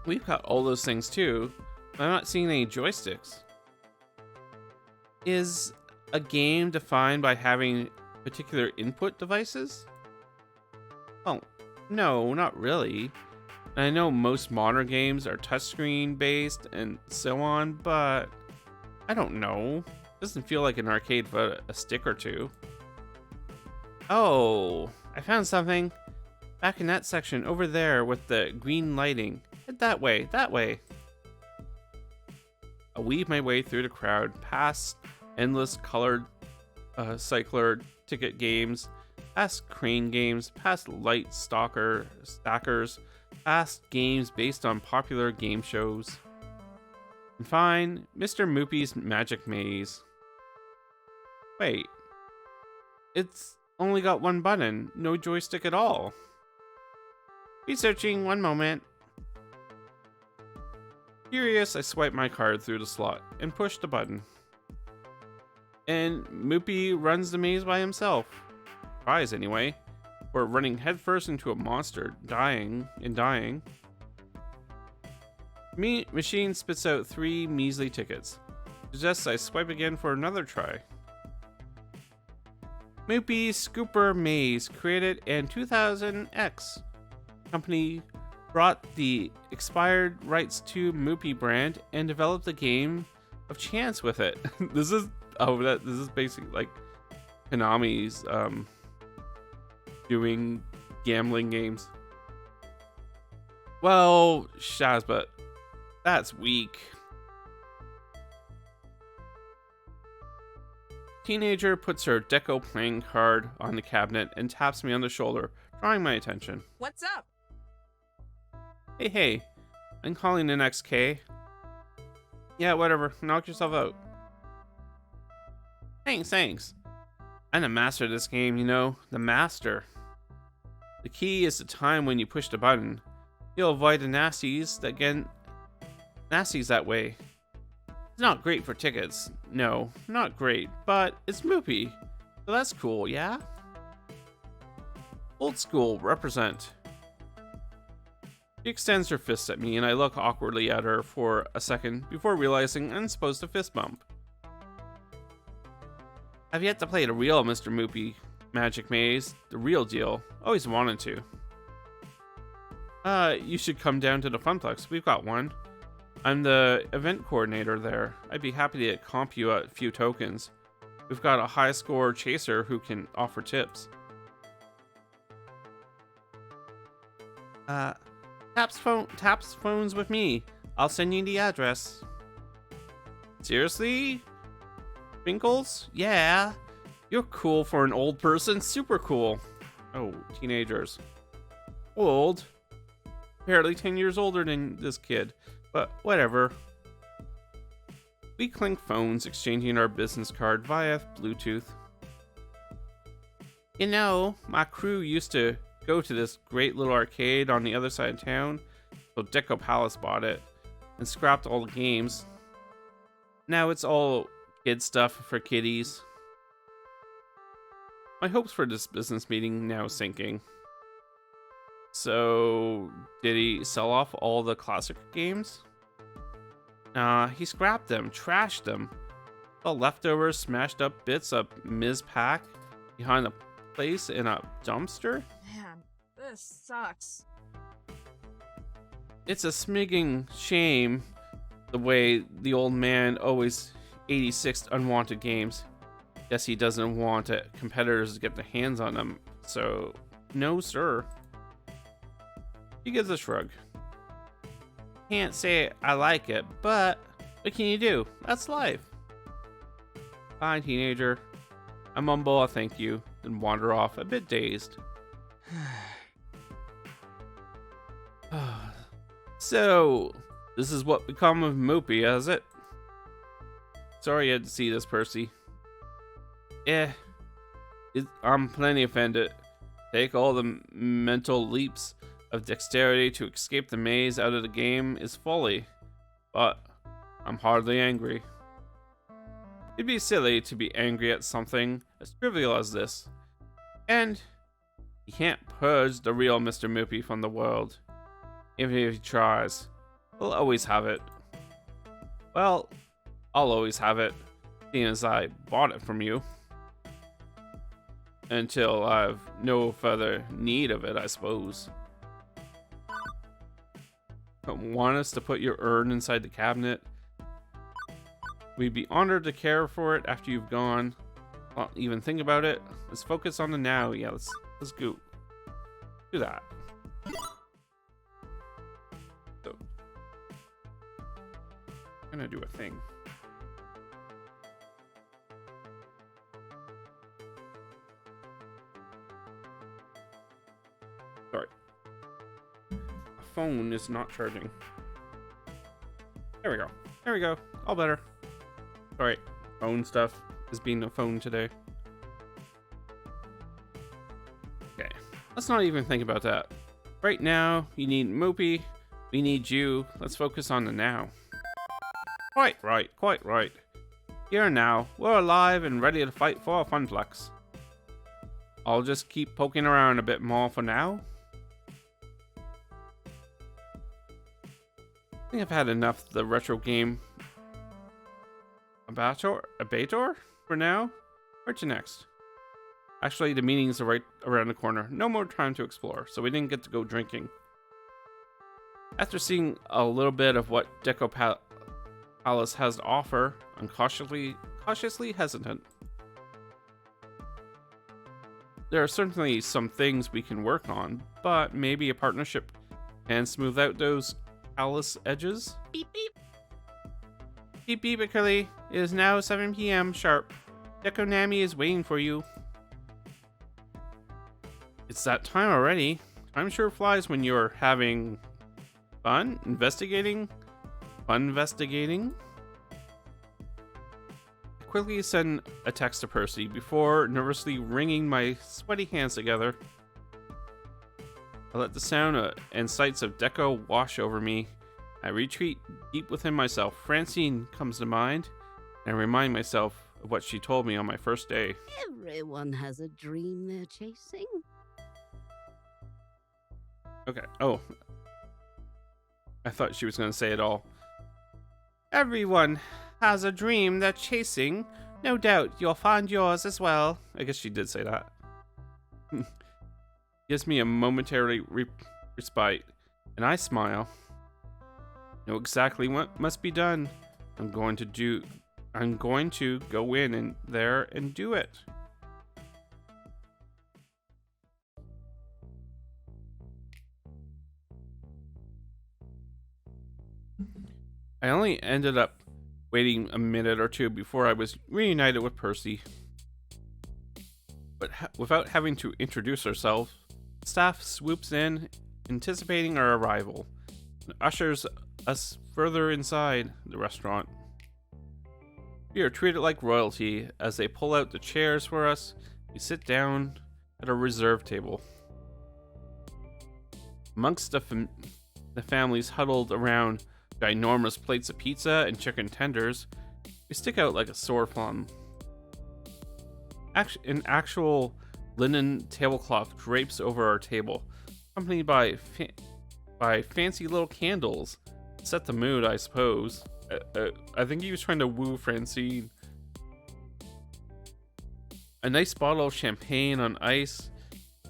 We've got all those things too, but I'm not seeing any joysticks. Is a game defined by having particular input devices? Oh, no, not really. I know most modern games are touchscreen based and so on, but I don't know. Doesn't feel like an arcade for a stick or two. Oh, I found something. Back in that section over there with the green lighting. Head that way, that way. I weave my way through the crowd, past endless colored cycler ticket games, past crane games, past light stackers, past games based on popular game shows. And fine, Mr. Moopy's Magic Maze. Wait, it's only got 1 button, no joystick at all. Researching, 1 moment. Curious, I swipe my card through the slot and push the button. And Moopy runs the maze by himself. Tries anyway. Or running headfirst into a monster, dying. Machine spits out 3 measly tickets. Suggests I swipe again for another try. Moopy Scooper Maze, created in 2000X. Company brought the expired rights to Moopy brand and developed a game of chance with it. This is basically like Konami's doing gambling games. Well, Shazbot, that's weak. Teenager puts her deco playing card on the cabinet and taps me on the shoulder, drawing my attention. What's up? Hey, I'm calling in XK. Yeah, whatever. Knock yourself out. Thanks. I'm the master of this game, you know. The master. The key is the time when you push the button. You'll avoid the nasties that get nasties that way. It's not great for tickets. No, not great, but it's Moopy. So that's cool, yeah? Old school, represent. She extends her fist at me and I look awkwardly at her for a second before realizing I'm supposed to fist bump. I've yet to play the real Mr. Moopy Magic Maze, the real deal. Always wanted to. You should come down to the Funplex. We've got one. I'm the event coordinator there. I'd be happy to comp you a few tokens. We've got a high score chaser who can offer tips. Taps phones with me. I'll send you the address. Seriously? Winkles? Yeah. You're cool for an old person. Super cool. Oh, teenagers. Old. Barely 10 years older than this kid. But whatever. We clink phones, exchanging our business card via Bluetooth. You know, my crew used to go to this great little arcade on the other side of town, so Deco Palace bought it and scrapped all the games. Now it's all kid stuff for kiddies. My hopes for this business meeting now sinking. So, did he sell off all the classic games? He scrapped them, trashed them. All leftovers, smashed up bits of Ms. Pack behind the place in a dumpster? Man, this sucks. It's a smigging shame the way the old man always 86 unwanted games. Guess he doesn't want competitors to get their hands on them, so no sir. He gives a shrug. Can't say I like it, but what can you do? That's life. Fine, teenager. I mumble a thank you, then wander off a bit dazed. So, this is what become of Moopy, has it? Sorry you had to see this, Percy. I'm plenty offended. Take all the mental leaps of dexterity to escape the maze out of the game is folly, but I'm hardly angry. It'd be silly to be angry at something as trivial as this, and he can't purge the real Mr. Moopy from the world. Even if he tries, he'll always have it. Well, I'll always have it, seeing as I bought it from you. Until I've no further need of it, I suppose. Want us to put your urn inside the cabinet? We'd be honored to care for it after you've gone. Well, even think about it. Let's focus on the now. Yeah, let's go do that. So, I'm gonna do a thing. Sorry. Phone is not charging. There we go. All better. Alright, phone stuff is being a phone today. Okay, let's not even think about that. Right now, you need Moopy, we need you. Let's focus on the now. Quite right. Here and now, we're alive and ready to fight for a Funplex. I'll just keep poking around a bit more for now. I think I've had enough of the retro game Abator for now. Where to next? Actually, the meetings are right around the corner. No more time to explore, so we didn't get to go drinking. After seeing a little bit of what Deco Palace has to offer, I'm cautiously hesitant. There are certainly some things we can work on, but maybe a partnership can smooth out those Alice edges. Beep beep. Beep beep, Acryli. It is now 7 p.m. sharp. Deco Nami is waiting for you. It's that time already. Time sure flies when you're having fun investigating. Fun investigating. quickly send a text to Percy before nervously wringing my sweaty hands together. I let the sound and sights of Deco wash over me. I retreat deep within myself. Francine comes to mind, and I remind myself of what she told me on my first day. Everyone has a dream they're chasing. Okay. Oh. I thought she was going to say it all. Everyone has a dream they're chasing. No doubt you'll find yours as well. I guess she did say that. Gives me a momentary respite, and I smile. Know exactly what must be done. I'm going to go in there and do it. I only ended up waiting a minute or two before I was reunited with Percy. But without having to introduce ourselves, staff swoops in, anticipating our arrival, and ushers us further inside the restaurant. We are treated like royalty as they pull out the chairs for us. We sit down at a reserved table. Amongst the families huddled around ginormous plates of pizza and chicken tenders, we stick out like a sore thumb. An actual linen tablecloth drapes over our table, accompanied by fancy little candles. Set the mood, I suppose. I think he was trying to woo Francine. A nice bottle of champagne on ice,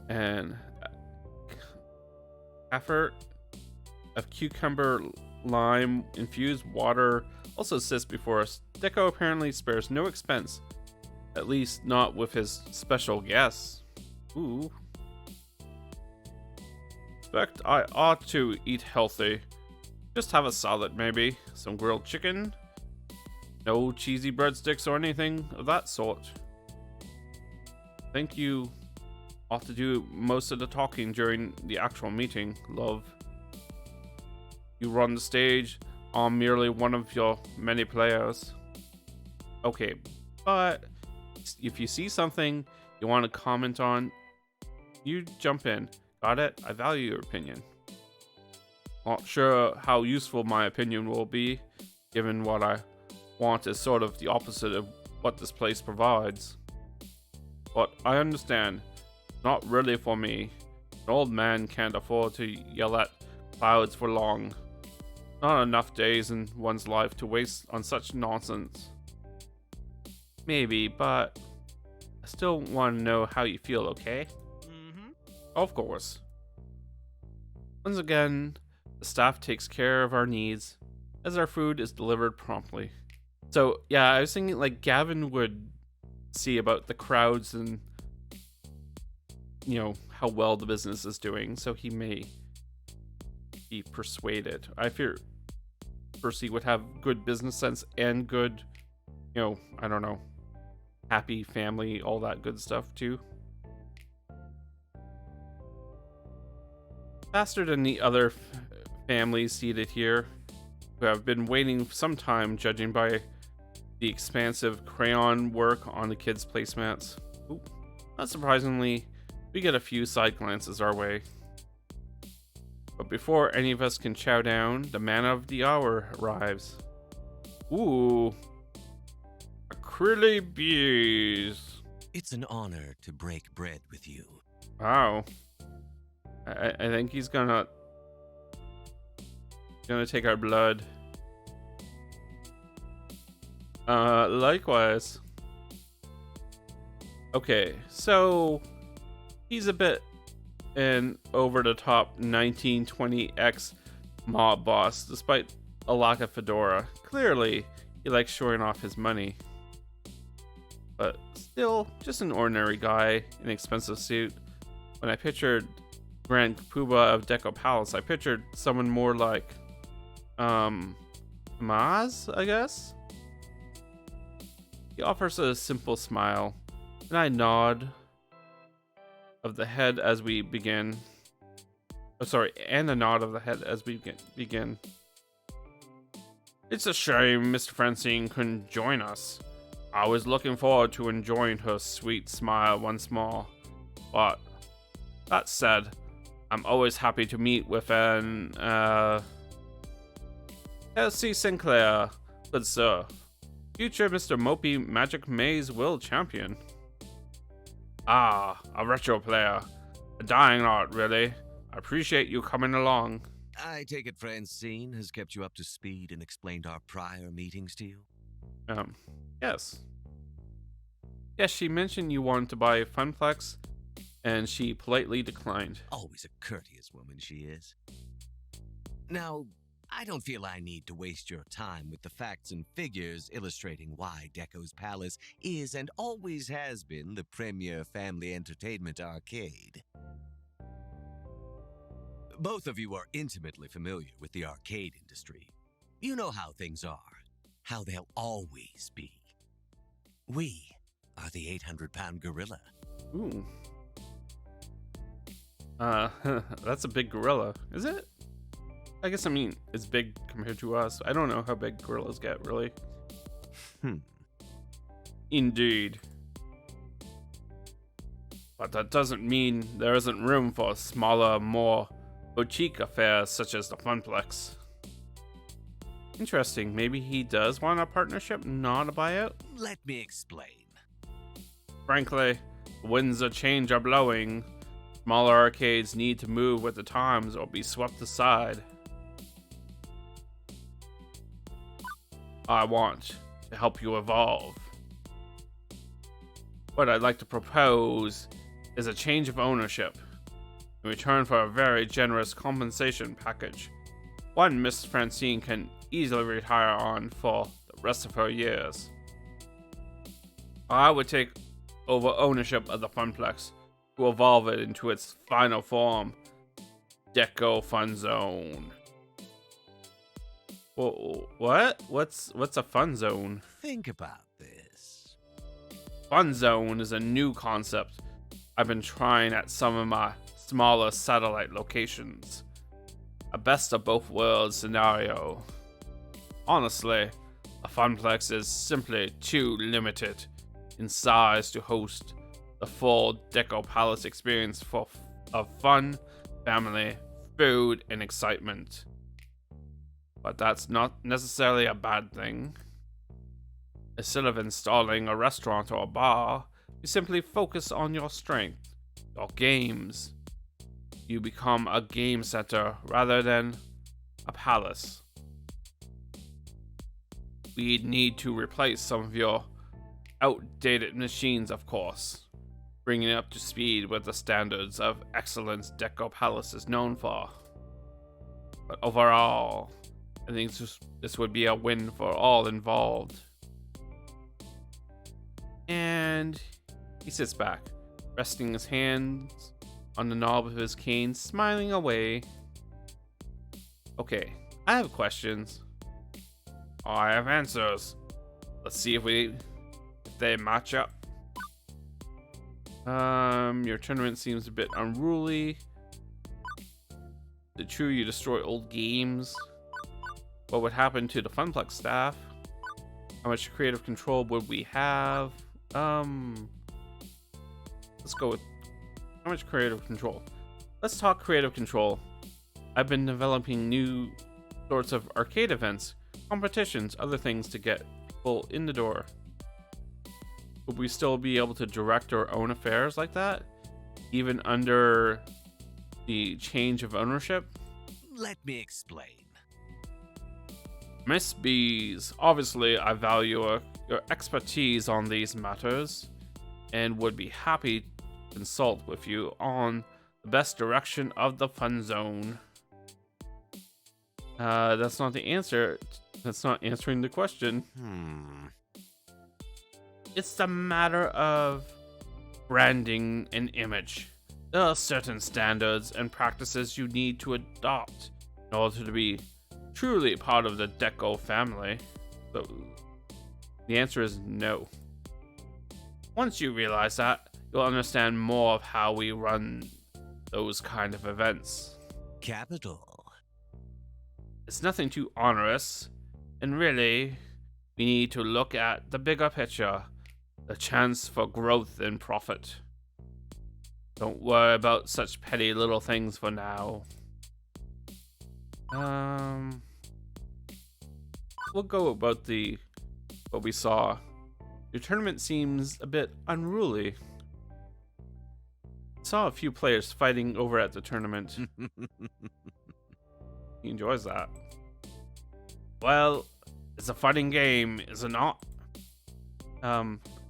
and effort of cucumber lime infused water also sits before us. Deco apparently spares no expense, at least not with his special guests. Ooh. Expect I ought to eat healthy. Just have a salad, maybe. Some grilled chicken. No cheesy breadsticks or anything of that sort. Think you ought to do most of the talking during the actual meeting, love. You run the stage. I'm merely one of your many players. Okay, but if you see something you want to comment on, you jump in. Got it? I value your opinion. Not sure how useful my opinion will be, given what I want is sort of the opposite of what this place provides. But I understand. Not really for me. An old man can't afford to yell at clouds for long. Not enough days in one's life to waste on such nonsense. Maybe, but I still want to know how you feel, okay? Mm-hmm. Of course. Once again, the staff takes care of our needs as our food is delivered promptly. So, yeah, I was thinking like Gavin would see about the crowds and, you know, how well the business is doing, so he may be persuaded. I fear Percy would have good business sense and good, you know, I don't know, happy family, all that good stuff too. Faster than the other families seated here, who have been waiting some time, judging by the expansive crayon work on the kids' placemats. Ooh. Not surprisingly, we get a few side glances our way. But before any of us can chow down, the man of the hour arrives. Ooh. Acrylicbased. It's an honor to break bread with you. Wow. I think he's gonna take our blood. Likewise. Okay, so he's a bit an over-the-top 1920X mob boss, despite a lack of fedora. Clearly, he likes showing off his money. But still, just an ordinary guy in an expensive suit. When I pictured Grand Poobah of Deco Palace, I pictured someone more like, Maz, I guess? He offers a simple smile, and I nod of the head as we begin. Oh, sorry, and a nod of the head as we begin. It's a shame Mr. Francine couldn't join us. I was looking forward to enjoying her sweet smile once more. But, that said, I'm always happy to meet with an, Elsie Sinclair, good sir. Future Mr. Mopey Magic Maze World Champion. Ah, a retro player. A dying art, really. I appreciate you coming along. I take it Francine has kept you up to speed and explained our prior meetings to you? Yes. Yes, she mentioned you wanted to buy a Funplex, and she politely declined. Always a courteous woman she is. Now, I don't feel I need to waste your time with the facts and figures illustrating why Deco's Palace is and always has been the premier family entertainment arcade. Both of you are intimately familiar with the arcade industry. You know how things are, how they'll always be. We are the 800-pound gorilla. Ooh. That's a big gorilla, is it? I guess, it's big compared to us. I don't know how big gorillas get, really. Indeed. But that doesn't mean there isn't room for smaller, more boutique affairs such as the Funplex. Interesting. Maybe he does want a partnership, not a buyout? Let me explain. Frankly, the winds of change are blowing. Smaller arcades need to move with the times or be swept aside. I want to help you evolve. What I'd like to propose is a change of ownership in return for a very generous compensation package. One Miss Francine can easily retire on for the rest of her years. I would take over ownership of the Funplex to evolve it into its final form, Deco Fun Zone. What? What's a fun zone? Think about this. Fun zone is a new concept I've been trying at some of my smaller satellite locations. A best of both worlds scenario. Honestly, a Funplex is simply too limited in size to host the full Deco Palace experience of fun, family, food, and excitement. But that's not necessarily a bad thing. Instead of installing a restaurant or a bar, you simply focus on your strength, your games. You become a game center rather than a palace. We'd need to replace some of your outdated machines, of course, bringing it up to speed with the standards of excellence Deco Palace is known for. But overall, I think this would be a win for all involved. And he sits back, resting his hands on the knob of his cane, smiling away. Okay, I have questions. I have answers. Let's see if they match up. Your tournament seems a bit unruly. Is it true you destroy old games? What would happen to the Funplex staff? How much creative control would we have? Let's go with how much creative control. Let's talk creative control. I've been developing new sorts of arcade events, competitions, other things to get people in the door. Would we still be able to direct our own affairs like that? Even under the change of ownership? Let me explain. Miss Bees, obviously I value your expertise on these matters and would be happy to consult with you on the best direction of the fun zone. That's not the answer. That's not answering the question. It's a matter of branding and image. There are certain standards and practices you need to adopt in order to be truly part of the Deco family. So the answer is no. Once you realize that, you'll understand more of how we run those kind of events. Capital. It's nothing too onerous, and really, We need to look at the bigger picture, the chance for growth and profit. Don't worry about such petty little things for now. We'll go about what we saw. Your tournament seems a bit unruly. Saw a few players fighting over at the tournament. He enjoys that. Well, it's a fighting game, is it not?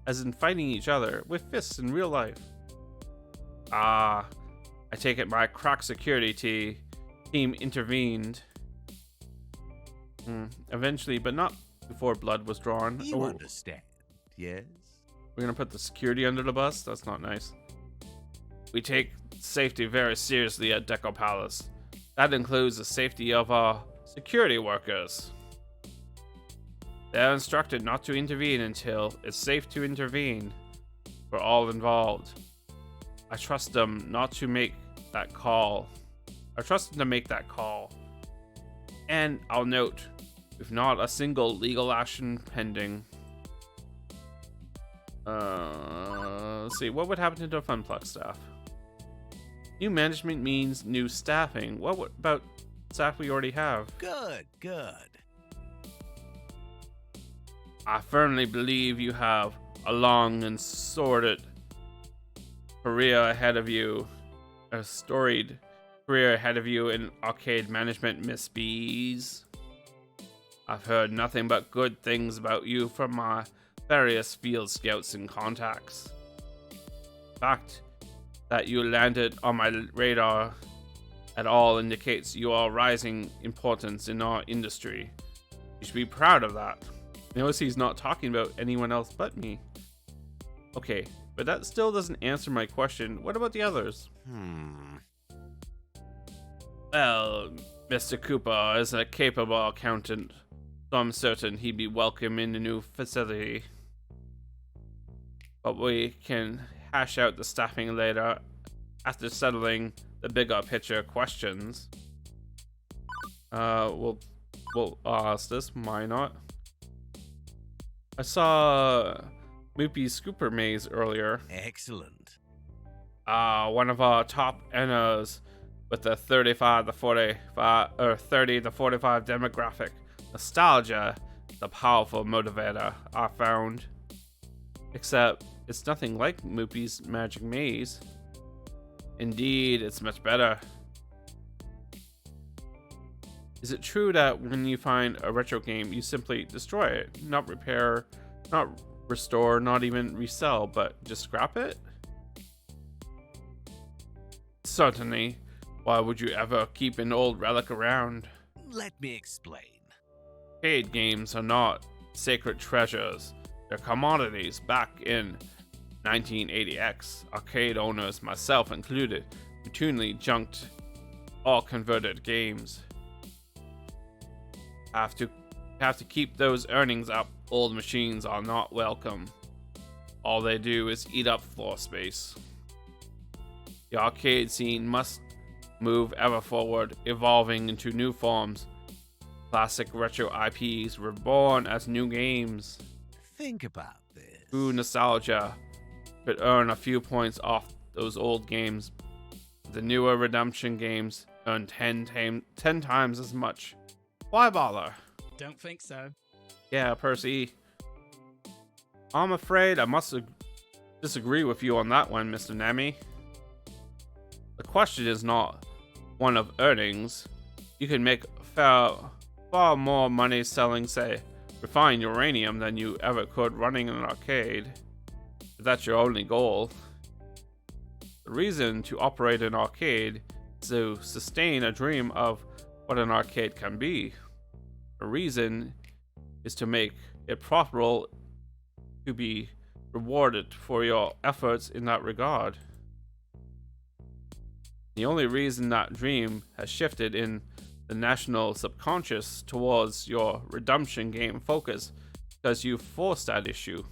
As in fighting each other with fists in real life. I take it my crack security team intervened. Eventually, but not before blood was drawn. You understand, yes? We're gonna put the security under the bus? That's not nice. We take safety very seriously at Deco Palace. That includes the safety of our security workers. They're instructed not to intervene until it's safe to intervene for all involved. I trust them not to make that call. I trust them to make that call. And I'll note, with not a single legal action pending. Let's see, what would happen to the Funplex staff? New management means new staffing. What about staff we already have? Good. I firmly believe you have a long and sordid career ahead of you. A storied career ahead of you in arcade management, Miss Bees. I've heard nothing but good things about you from my various field scouts and contacts. The fact that you landed on my radar at all indicates you are rising importance in our industry. You should be proud of that. Notice he's not talking about anyone else but me. Okay, but that still doesn't answer my question. What about the others? Well, Mr. Cooper is a capable accountant, so I'm certain he'd be welcome in the new facility. But we can hash out the staffing later after settling the bigger picture questions. We'll ask this. Why not? I saw Moopy's Scooper Maze earlier. Excellent. One of our top earners with the 35 to 45 or 30 to 45 demographic. Nostalgia, the powerful motivator I found. Except it's nothing like Moopy's Magic Maze. Indeed, it's much better. Is it true that when you find a retro game, you simply destroy it? Not repair, not restore, not even resell, but just scrap it? Certainly. Why would you ever keep an old relic around? Let me explain. Arcade games are not sacred treasures. They're commodities. Back in 1980X, arcade owners, myself included, routinely junked all converted games. Have to keep those earnings up. Old machines are not welcome. All they do is eat up floor space. The arcade scene must move ever forward, evolving into new forms. Classic retro IPs were born as new games. Think about this. True nostalgia could earn a few points off those old games. The newer redemption games earn 10 times as much. Why bother? Don't think so. Yeah, Percy. I'm afraid I must disagree with you on that one, Mr. Nami. The question is not one of earnings. You can make far more money selling, say, refined uranium than you ever could running an arcade. If that's your only goal. The reason to operate an arcade is to sustain a dream of what an arcade can be. The reason is to make it profitable, to be rewarded for your efforts in that regard. The only reason that dream has shifted in the national subconscious towards your redemption game focus because you forced that issue.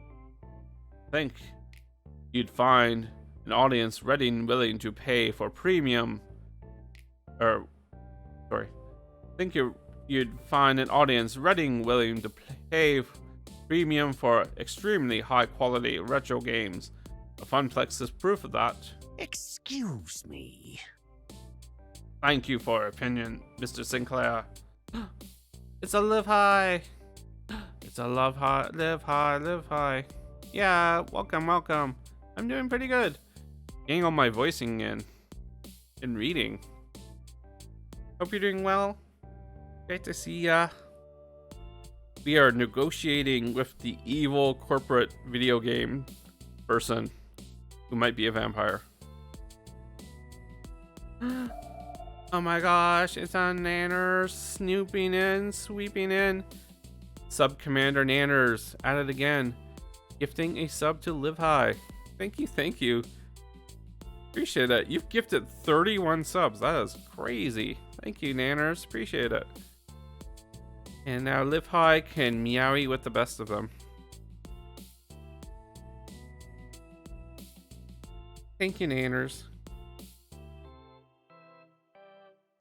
I think you'd find an audience ready and willing to pay for premium, you'd you'd find an audience ready and willing to pay premium for extremely high quality retro games. The Funplex is proof of that. Excuse me. Thank you for your opinion, Mr. Sinclair. It's a live high. It's a live high. Yeah, welcome. I'm doing pretty good. Getting all my voicing in and reading. Hope you're doing well. Great to see ya. We are negotiating with the evil corporate video game person who might be a vampire. Oh my gosh, it's on Nanners, snooping in, sweeping in. Sub Commander Nanners, at it again. Gifting a sub to Live High. Thank you. Appreciate it. You've gifted 31 subs. That is crazy. Thank you, Nanners. Appreciate it. And now Live High can meowie with the best of them. Thank you, Nanners.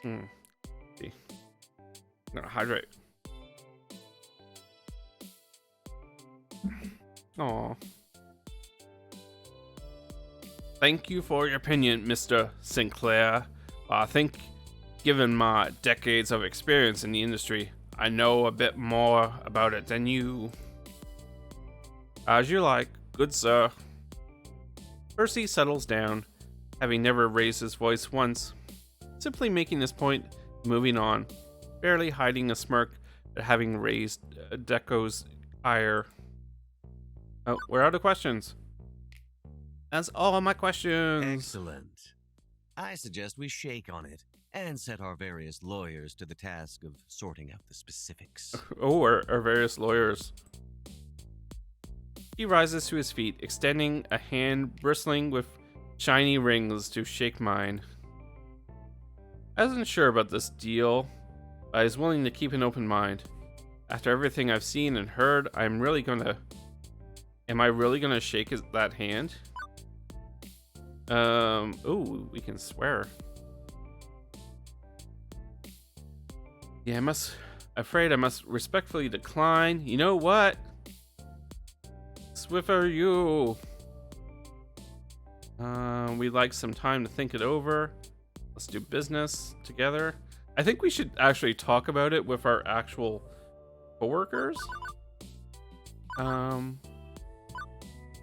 See. I'm gonna hydrate. Aw. Thank you for your opinion, Mr. Sinclair. I think, given my decades of experience in the industry, I know a bit more about it than you. As you like, good sir. Percy settles down, having never raised his voice once, simply making his point, moving on, barely hiding a smirk at having raised Deco's ire. Oh, we're out of questions. That's all my questions. Excellent. I suggest we shake on it and set our various lawyers to the task of sorting out the specifics. Oh, our various lawyers. He rises to his feet, extending a hand bristling with shiny rings to shake mine. I wasn't sure about this deal, but I was willing to keep an open mind. After everything I've seen and heard, am I really gonna shake that hand? Ooh, we can swear. Yeah, afraid I must respectfully decline. You know what? Swiffer, you. We'd like some time to think it over. Let's do business together. I think we should actually talk about it with our actual coworkers.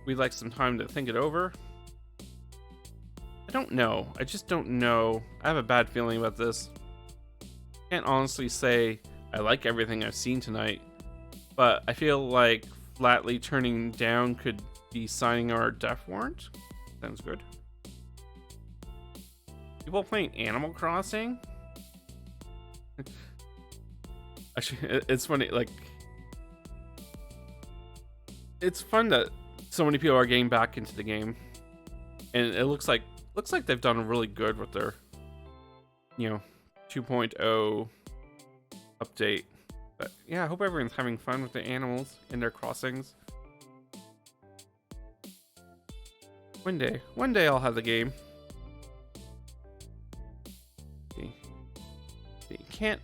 We'd like some time to think it over. I don't know. I just don't know. I have a bad feeling about this. Can't honestly say I like everything I've seen tonight, but I feel like flatly turning down could be signing our death warrant. Sounds good. People playing Animal Crossing? Actually, it's funny, like, it's fun that so many people are getting back into the game, and it looks like they've done really good with their, 2.0 update. But yeah, I hope everyone's having fun with the animals in their crossings. One day I'll have the game. Can't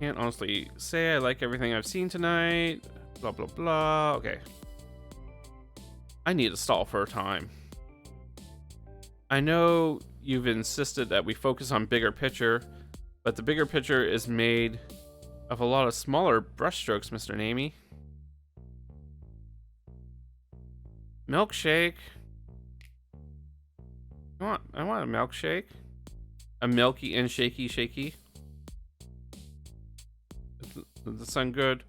honestly say I like everything I've seen tonight. Blah blah blah. Okay. I need to stall for a time. I know you've insisted that we focus on bigger picture, but the bigger picture is made of a lot of smaller brushstrokes, Mr. Naomi. Milkshake. I want a milkshake. A milky and shaky. Does that sound good?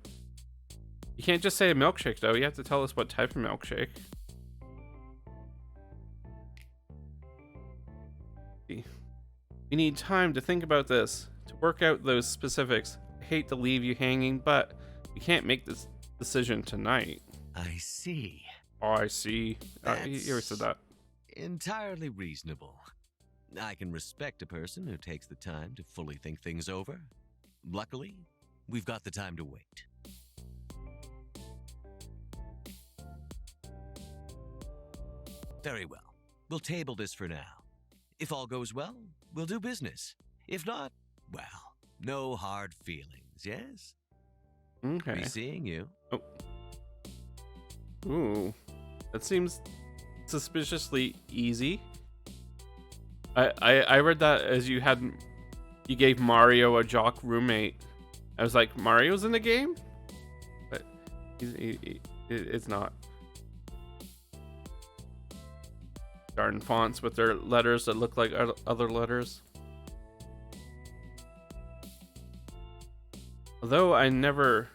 You can't just say a milkshake, though. You have to tell us what type of milkshake. We need time to think about this, to work out those specifics. I hate to leave you hanging, but we can't make this decision tonight. I see. Oh, I see. You already said that. Entirely reasonable. I can respect a person who takes the time to fully think things over. Luckily, we've got the time to wait. Very well. We'll table this for now. If all goes well, we'll do business. If not, well, No hard feelings, yes? Okay. Be seeing you. Oh. Ooh. That seems suspiciously easy. I read that as you gave Mario a jock roommate. I was like, Mario's in the game? But it's not. Darn fonts with their letters that look like other letters. Although I never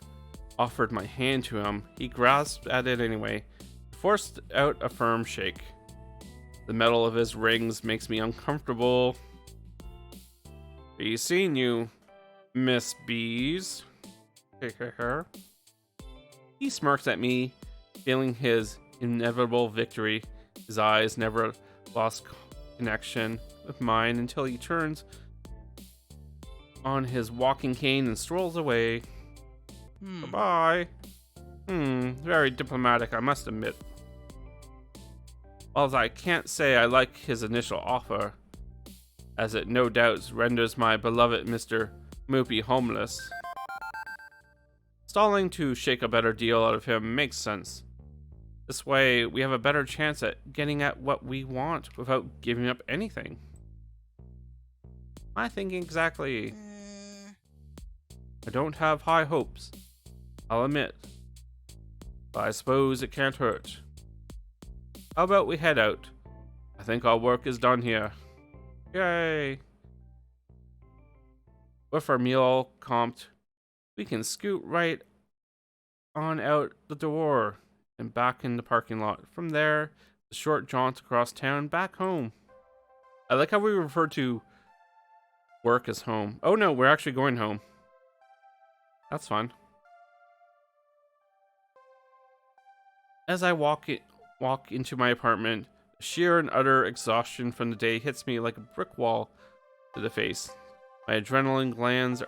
offered my hand to him, he grasped at it anyway, forced out a firm shake. The metal of his rings makes me uncomfortable. Be seeing you, Miss Bees. He smirks at me, feeling his inevitable victory. His eyes never lost connection with mine until he turns on his walking cane and strolls away. Bye-bye. Very diplomatic, I must admit. While I can't say I like his initial offer, as it no doubt renders my beloved Mr. Moopy homeless. Stalling to shake a better deal out of him makes sense. This way, we have a better chance at getting at what we want without giving up anything. I think exactly. I don't have high hopes, I'll admit. But I suppose it can't hurt. How about we head out? I think our work is done here. Yay! With our meal all comped, we can scoot right on out the door and back in the parking lot. From there, the short jaunt across town back home. I like how we refer to work as home. Oh no, we're actually going home. That's fun. As I walk into my apartment, sheer and utter exhaustion from the day hits me like a brick wall to the face. My adrenaline glands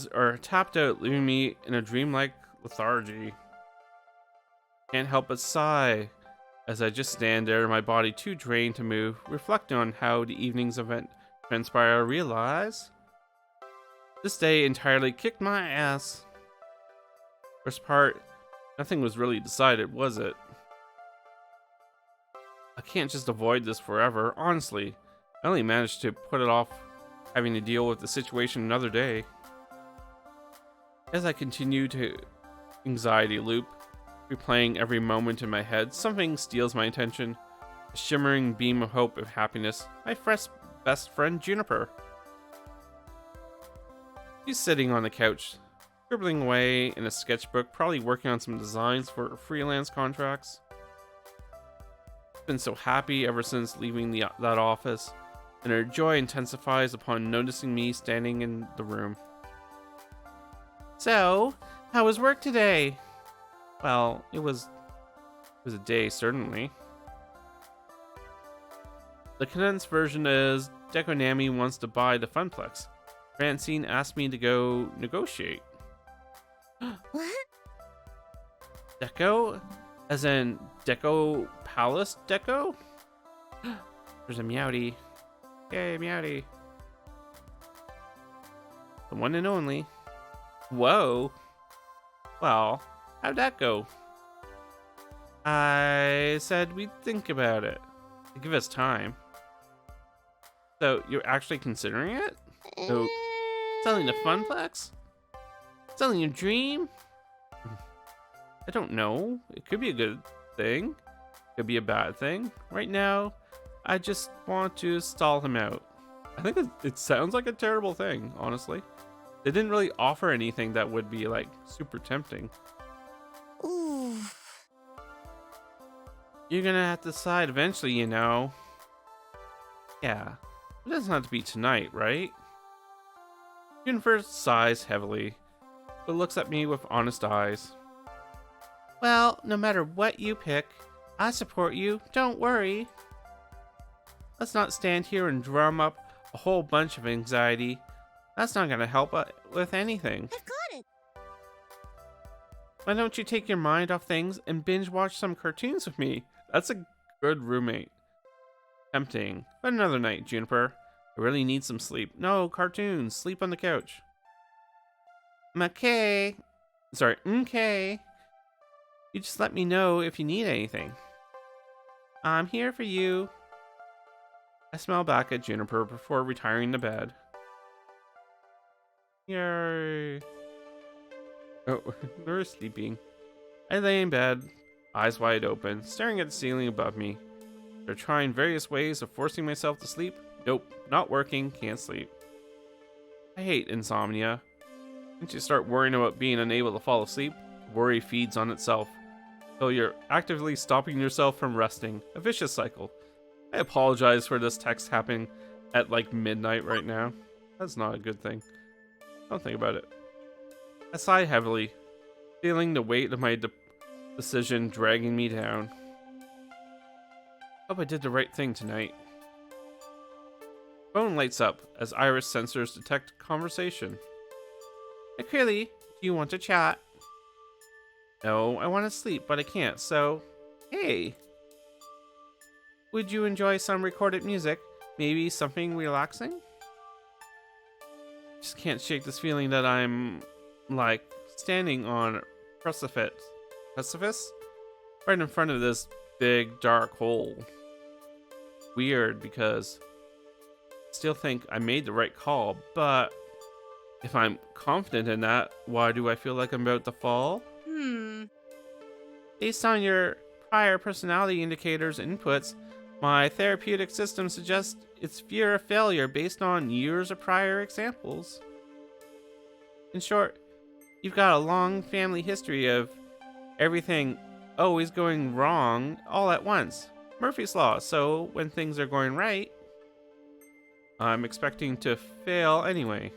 are tapped out, leaving me in a dreamlike lethargy. Can't help but sigh as I just stand there, my body too drained to move, reflecting on how the evening's event transpired. I realize this day entirely kicked my ass. First part, nothing was really decided, was it? I can't just avoid this forever, honestly. I only managed to put it off having to deal with the situation another day. As I continue to anxiety loop, replaying every moment in my head, something steals my attention. A shimmering beam of hope and happiness. My fresh best friend Juniper. She's sitting on the couch, scribbling away in a sketchbook, probably working on some designs for freelance contracts. Been so happy ever since leaving that office, and her joy intensifies upon noticing me standing in the room. So, how was work today? Well, it was a day, certainly. The condensed version is Naomi wants to buy the Funplex. Francine asked me to go negotiate. What? Deco? As in Deco Palace Deco? There's a Meowdy. Yay, Meowdy. The one and only. Whoa. Well, how'd that go? I said we'd think about it. Give us time. So, you're actually considering it? So, selling the Funplex? Selling your dream? I don't know. It could be a good thing. Could be a bad thing. Right now, I just want to stall him out. I think it sounds like a terrible thing, honestly. They didn't really offer anything that would be, like, super tempting. Ooh. You're gonna have to decide eventually, you know. Yeah. It doesn't have to be tonight, right? Jennifer sighs heavily, but looks at me with honest eyes. Well, no matter what you pick, I support you, don't worry. Let's not stand here and drum up a whole bunch of anxiety. That's not gonna help with anything. I've got it. Why don't you take your mind off things and binge watch some cartoons with me? That's a good roommate. Tempting. But another night, Juniper. I really need some sleep. No, cartoons. Sleep on the couch. Okay. Sorry, okay. You just let me know if you need anything. I'm here for you. I smile back at Juniper before retiring to bed. Yay. Oh, they're sleeping. I lay in bed, eyes wide open, staring at the ceiling above me. They're trying various ways of forcing myself to sleep. Nope, not working, can't sleep. I hate insomnia. Once you start worrying about being unable to fall asleep, worry feeds on itself. So you're actively stopping yourself from resting. A vicious cycle. I apologize for this text happening at like midnight right now. That's not a good thing. Don't think about it. I sigh heavily, feeling the weight of my decision dragging me down. Hope I did the right thing tonight. Phone lights up as iris sensors detect conversation. Acryli, do you want to chat? No, I want to sleep, but I can't, so... Hey! Would you enjoy some recorded music? Maybe something relaxing? Just can't shake this feeling that I'm, like, standing on a precipice? Right in front of this big, dark hole. Weird, because I still think I made the right call, but if I'm confident in that, why do I feel like I'm about to fall? Based on your prior personality indicators and inputs, my therapeutic system suggests it's fear of failure based on years of prior examples. In short, you've got a long family history of everything always going wrong all at once. Murphy's Law, so when things are going right, I'm expecting to fail anyway.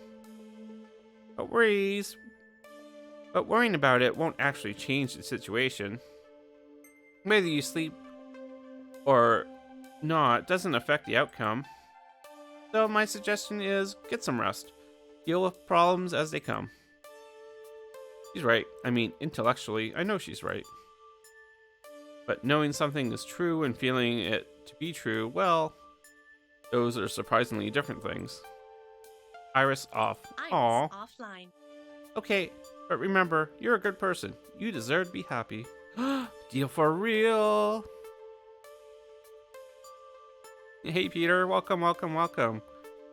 But worrying about it won't actually change the situation. Whether you sleep or not doesn't affect the outcome. So my suggestion is get some rest. Deal with problems as they come. She's right. I mean, intellectually, I know she's right. But knowing something is true and feeling it to be true, well, those are surprisingly different things. Iris off. Aww. Offline. Okay, but remember, you're a good person. You deserve to be happy. Deal for real. Hey Peter, welcome.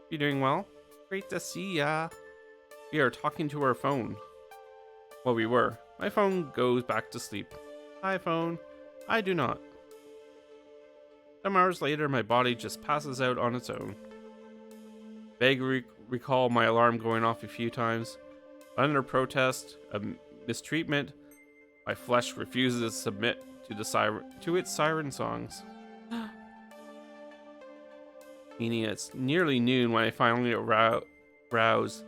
You doing well? Great to see ya. We are talking to our phone. Well, we were. My phone goes back to sleep. Hi phone. I do not. Some hours later, my body just passes out on its own. Vaguely recall my alarm going off a few times. Under protest of mistreatment, my flesh refuses to submit to its siren songs. Meaning it's nearly noon when I finally rouse.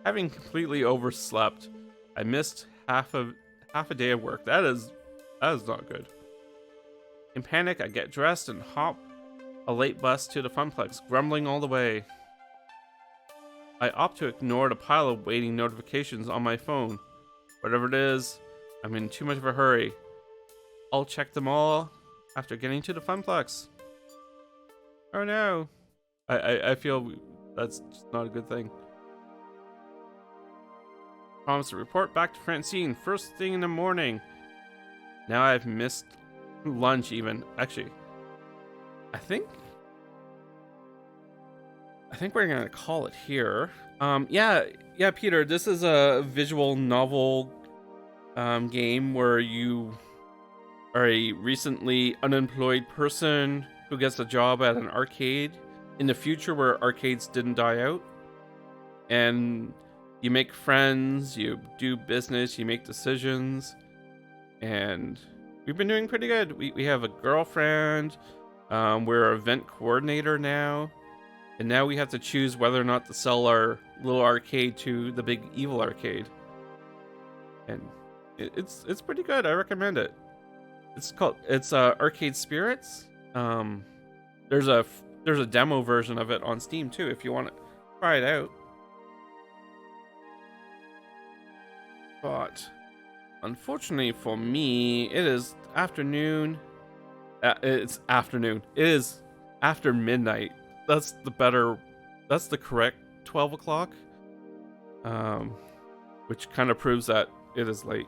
Having completely overslept, I missed half a day of work. That is not good. In panic, I get dressed and hop a late bus to the Funplex, grumbling all the way. I opt to ignore the pile of waiting notifications on my phone. Whatever it is, I'm in too much of a hurry. I'll check them all after getting to the Funplex. Oh no. I feel that's just not a good thing. Promise to report back to Francine first thing in the morning. Now I've missed lunch even. Actually, I think we're gonna call it here. Yeah, Peter, this is a visual novel game where you are a recently unemployed person who gets a job at an arcade in the future where arcades didn't die out, and you make friends, you do business, you make decisions, and we've been doing pretty good. We have a girlfriend, we're an event coordinator now, and now we have to choose whether or not to sell our little arcade to the big evil arcade. And it's pretty good. I recommend it. It's Arcade Spirits. There's a demo version of it on Steam too if you want to try it out. But unfortunately for me, it is afternoon. It's afternoon. It is after midnight. That's the correct 12 o'clock. Which kind of proves that it is late.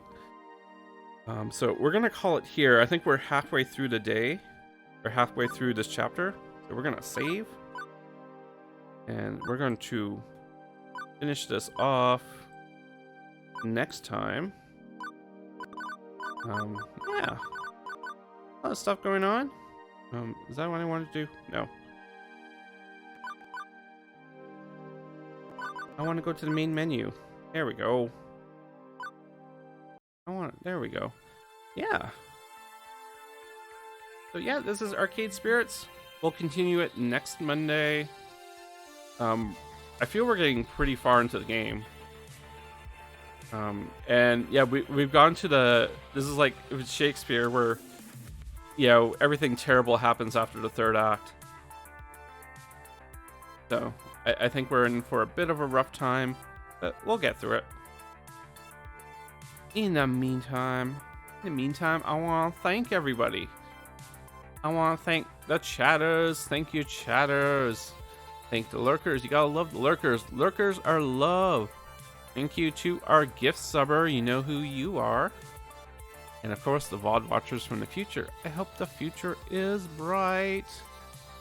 So we're gonna call it here. I think we're halfway through the day, or halfway through this chapter. So we're gonna save, and we're going to finish this off next time. Yeah, a lot of stuff going on. Is that what I wanted to do? No. I want to go to the main menu. There we go. There we go. Yeah. So yeah, this is Arcade Spirits. We'll continue it next Monday. I feel we're getting pretty far into the game. And yeah, we've gone to this is like with Shakespeare, where, you know, everything terrible happens after the third act. So I think we're in for a bit of a rough time, but we'll get through it. In the meantime, I want to thank everybody. I want to thank the chatters. Thank you, chatters. Thank the lurkers. You gotta love the lurkers. Lurkers are love. Thank you to our gift subber. You know who you are. And of course, the VOD watchers from the future. I hope the future is bright.